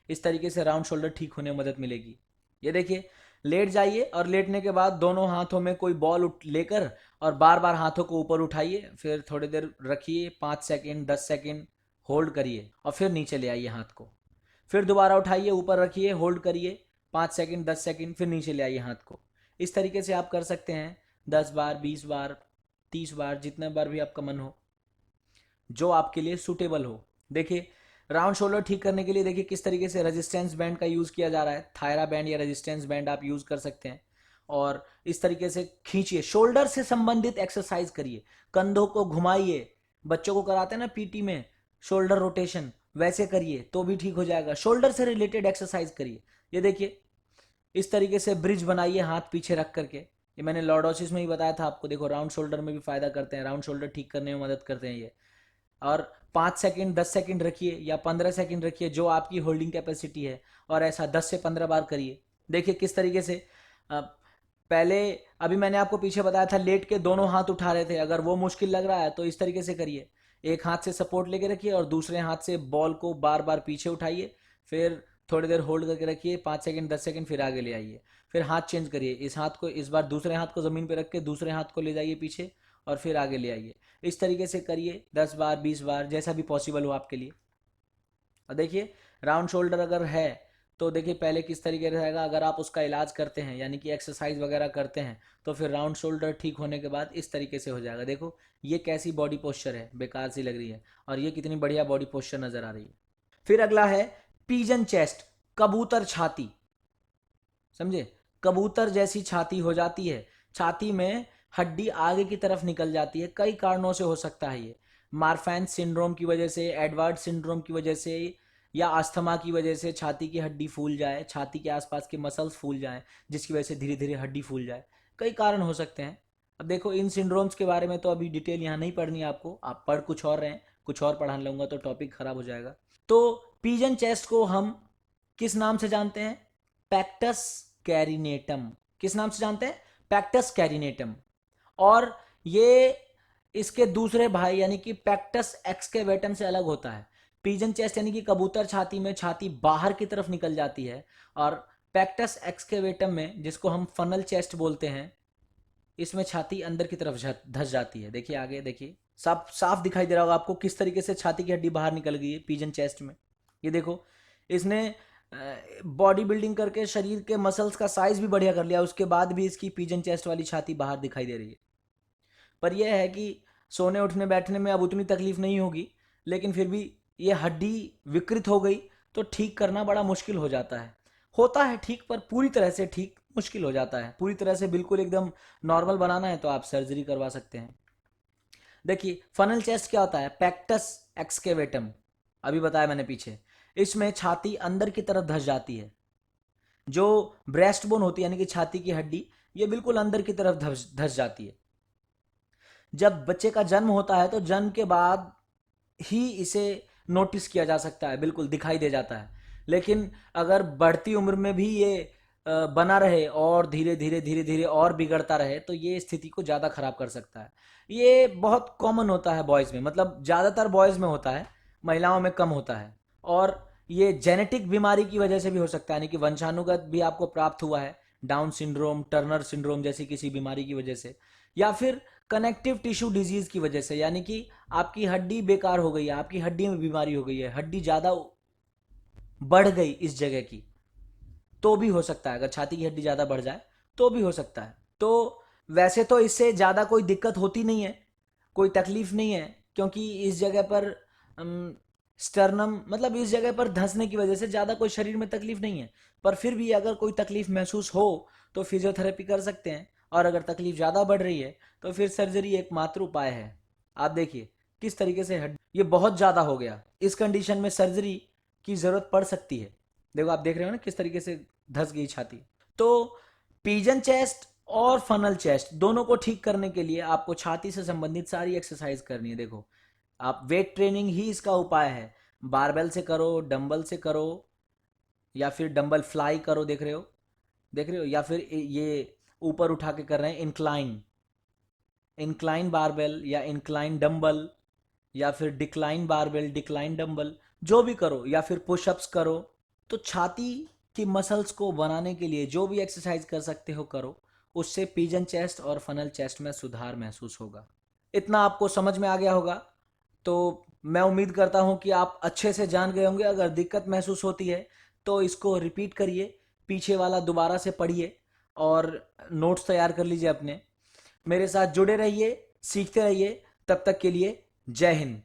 Speaker 1: इस तरीके से राउंड शोल्डर ठीक होने में मदद मिलेगी। ये देखिए लेट जाइए और लेटने के बाद दोनों हाथों में कोई बॉल लेकर और बार बार हाथों को ऊपर उठाइए, फिर थोड़ी देर रखिए, 5 सेकेंड 10 सेकेंड होल्ड करिए और फिर नीचे ले आइए हाथ को, फिर दोबारा उठाइए, ऊपर रखिए, होल्ड करिए 5 सेकेंड 10 सेकेंड, फिर नीचे ले आइए हाथ को। इस तरीके से आप कर सकते हैं 10 बार 20 बार 30 बार, जितने बार भी आपका मन हो, जो आपके लिए सूटेबल हो। देखिए राउंड शोल्डर ठीक करने के लिए देखिए किस तरीके से रेजिस्टेंस बैंड का यूज़ किया जा रहा है, थायरा बैंड या रेजिस्टेंस बैंड आप यूज़ कर सकते हैं, और इस तरीके से खींचिए, शोल्डर से संबंधित एक्सरसाइज करिए, कंधों को घुमाइए, बच्चों को कराते हैं ना पीटी में शोल्डर रोटेशन, वैसे करिए तो भी ठीक हो जाएगा। शोल्डर से रिलेटेड एक्सरसाइज करिए। ये देखिए इस तरीके से ब्रिज बनाइए हाथ पीछे रख करके, ये मैंने लॉर्डोसिस में ही बताया था आपको। देखो राउंड शोल्डर में भी फायदा करते हैं, राउंड शोल्डर ठीक करने में मदद करते हैं ये। और 5 सेकेंड 10 सेकेंड रखिए या 15 सेकेंड रखिए, जो आपकी होल्डिंग कैपेसिटी है, और ऐसा 10 से 15 बार करिए। देखिए किस तरीके से पहले अभी मैंने आपको पीछे बताया था लेट के दोनों हाथ उठा रहे थे, अगर वो मुश्किल लग रहा है तो इस तरीके से करिए, एक हाथ से सपोर्ट लेके रखिए और दूसरे हाथ से बॉल को बार बार पीछे उठाइए, फिर थोड़ी देर होल्ड करके रखिए, 5 सेकेंड 10 सेकेंड, फिर आगे ले आइए, फिर हाथ चेंज करिए, इस हाथ को इस बार दूसरे हाथ को ज़मीन पे रख के दूसरे हाथ को ले जाइए पीछे और फिर आगे ले आइए। इस तरीके से करिए 10 बार 20 बार, जैसा भी पॉसिबल हो आपके लिए। और देखिए राउंड शोल्डर अगर है तो देखिए पहले किस तरीके से रहेगा, अगर आप उसका इलाज करते हैं यानी कि एक्सरसाइज वगैरह करते हैं तो फिर राउंड शोल्डर ठीक होने के बाद इस तरीके से हो जाएगा। देखो ये कैसी बॉडी पोस्चर है, बेकार सी लग रही है, और ये कितनी बढ़िया बॉडी पोस्चर नज़र आ रही है। फिर अगला है पीजन चेस्ट, कबूतर छाती। समझे, कबूतर जैसी छाती हो जाती है, छाती में हड्डी आगे की तरफ निकल जाती है। कई कारणों से हो सकता है ये, मार्फैन सिंड्रोम की वजह से, एडवर्ड सिंड्रोम की वजह से, या अस्थमा की वजह से छाती की हड्डी फूल जाए, छाती के आसपास के मसल्स फूल जाएं, जिसकी वजह से धीरे धीरे हड्डी फूल जाए। कई कारण हो सकते हैं। अब देखो, इन सिंड्रोम्स के बारे में तो अभी डिटेल यहाँ नहीं पढ़नी है आपको, आप पढ़ कुछ और रहे हैं, कुछ और पढ़ा लूँगा तो टॉपिक खराब हो जाएगा। तो पिजन चेस्ट को हम किस नाम से जानते हैं? पैक्टस कैरिनेटम। किस नाम से जानते हैं? पैक्टस कैरिनेटम। और ये इसके दूसरे भाई यानी कि पैक्टस एक्सकेवेटम से अलग होता है। पिजन चेस्ट यानी कि कबूतर छाती में छाती बाहर की तरफ निकल जाती है, और पैक्टस एक्सकेवेटम में, जिसको हम फनल चेस्ट बोलते हैं, इसमें छाती अंदर की तरफ धस जाती है। देखिए आगे, देखिए साफ साफ दिखाई दे रहा होगा आपको किस तरीके से छाती की हड्डी बाहर निकल गई है पिजन चेस्ट में। ये देखो, इसने बॉडी बिल्डिंग करके शरीर के मसल्स का साइज भी बढ़िया कर लिया, उसके बाद भी इसकी पिजन चेस्ट वाली छाती बाहर दिखाई दे रही है। पर यह है कि सोने उठने बैठने में अब उतनी तकलीफ नहीं होगी, लेकिन फिर भी ये हड्डी विकृत हो गई तो ठीक करना बड़ा मुश्किल हो जाता है। होता है ठीक, पर पूरी तरह से ठीक मुश्किल हो जाता है। पूरी तरह से बिल्कुल एकदम नॉर्मल बनाना है तो आप सर्जरी करवा सकते हैं। देखिए, फनल चेस्ट क्या होता है? पैक्टस एक्सकेवेटम, अभी बताया मैंने पीछे, इसमें छाती अंदर की तरफ धस जाती है। जो ब्रेस्ट बोन होती है यानी कि छाती की हड्डी, ये बिल्कुल अंदर की तरफ धस जाती है। जब बच्चे का जन्म होता है तो जन्म के बाद ही इसे नोटिस किया जा सकता है, बिल्कुल दिखाई दे जाता है। लेकिन अगर बढ़ती उम्र में भी ये बना रहे और धीरे धीरे धीरे धीरे और बिगड़ता रहे तो ये स्थिति को ज़्यादा खराब कर सकता है। ये बहुत कॉमन होता है बॉयज़ में, मतलब ज़्यादातर बॉयज़ में होता है, महिलाओं में कम होता है। और ये जेनेटिक बीमारी की वजह से भी हो सकता है, यानी कि वंशानुगत भी आपको प्राप्त हुआ है, डाउन सिंड्रोम, टर्नर सिंड्रोम जैसी किसी बीमारी की वजह से, या फिर कनेक्टिव टिश्यू डिजीज की वजह से, यानी कि आपकी हड्डी बेकार हो गई है, आपकी हड्डी में बीमारी हो गई है, हड्डी ज़्यादा बढ़ गई इस जगह की, तो भी हो सकता है। अगर छाती की हड्डी ज़्यादा बढ़ जाए तो भी हो सकता है। तो वैसे तो इससे ज़्यादा कोई दिक्कत होती नहीं है, कोई तकलीफ नहीं है, क्योंकि इस जगह पर स्टर्नम, मतलब इस जगह पर धंसने की वजह से ज़्यादा कोई शरीर में तकलीफ नहीं है। पर फिर भी अगर कोई तकलीफ महसूस हो तो फिजियोथेरेपी कर सकते हैं, और अगर तकलीफ ज़्यादा बढ़ रही है तो फिर सर्जरी एकमात्र उपाय है। आप देखिए किस तरीके से हड्डी, ये बहुत ज़्यादा हो गया, इस कंडीशन में सर्जरी की ज़रूरत पड़ सकती है। देखो आप देख रहे हो ना किस तरीके से धस गई छाती। तो पिजन चेस्ट और फनल चेस्ट दोनों को ठीक करने के लिए आपको छाती से संबंधित सारी एक्सरसाइज करनी है। देखो, आप वेट ट्रेनिंग ही इसका उपाय है। बारबेल से करो, डंबल से करो, या फिर डंबल फ्लाई करो, देख रहे हो, देख रहे हो, या फिर ये ऊपर उठा के कर रहे हैं इंक्लाइन, इंक्लाइन बारबेल या इंक्लाइन डंबल, या फिर डिक्लाइन बारबेल, डिक्लाइन डंबल, जो भी करो, या फिर पुशअप्स करो। तो छाती की मसल्स को बनाने के लिए जो भी एक्सरसाइज कर सकते हो करो, उससे पिजन चेस्ट और फनल चेस्ट में सुधार महसूस होगा। इतना आपको समझ में आ गया होगा, तो मैं उम्मीद करता हूँ कि आप अच्छे से जान गए होंगे। अगर दिक्कत महसूस होती है तो इसको रिपीट करिए, पीछे वाला दोबारा से पढ़िए और नोट्स तैयार कर लीजिए अपने। मेरे साथ जुड़े रहिए, सीखते रहिए। तब तक के लिए जय हिंद।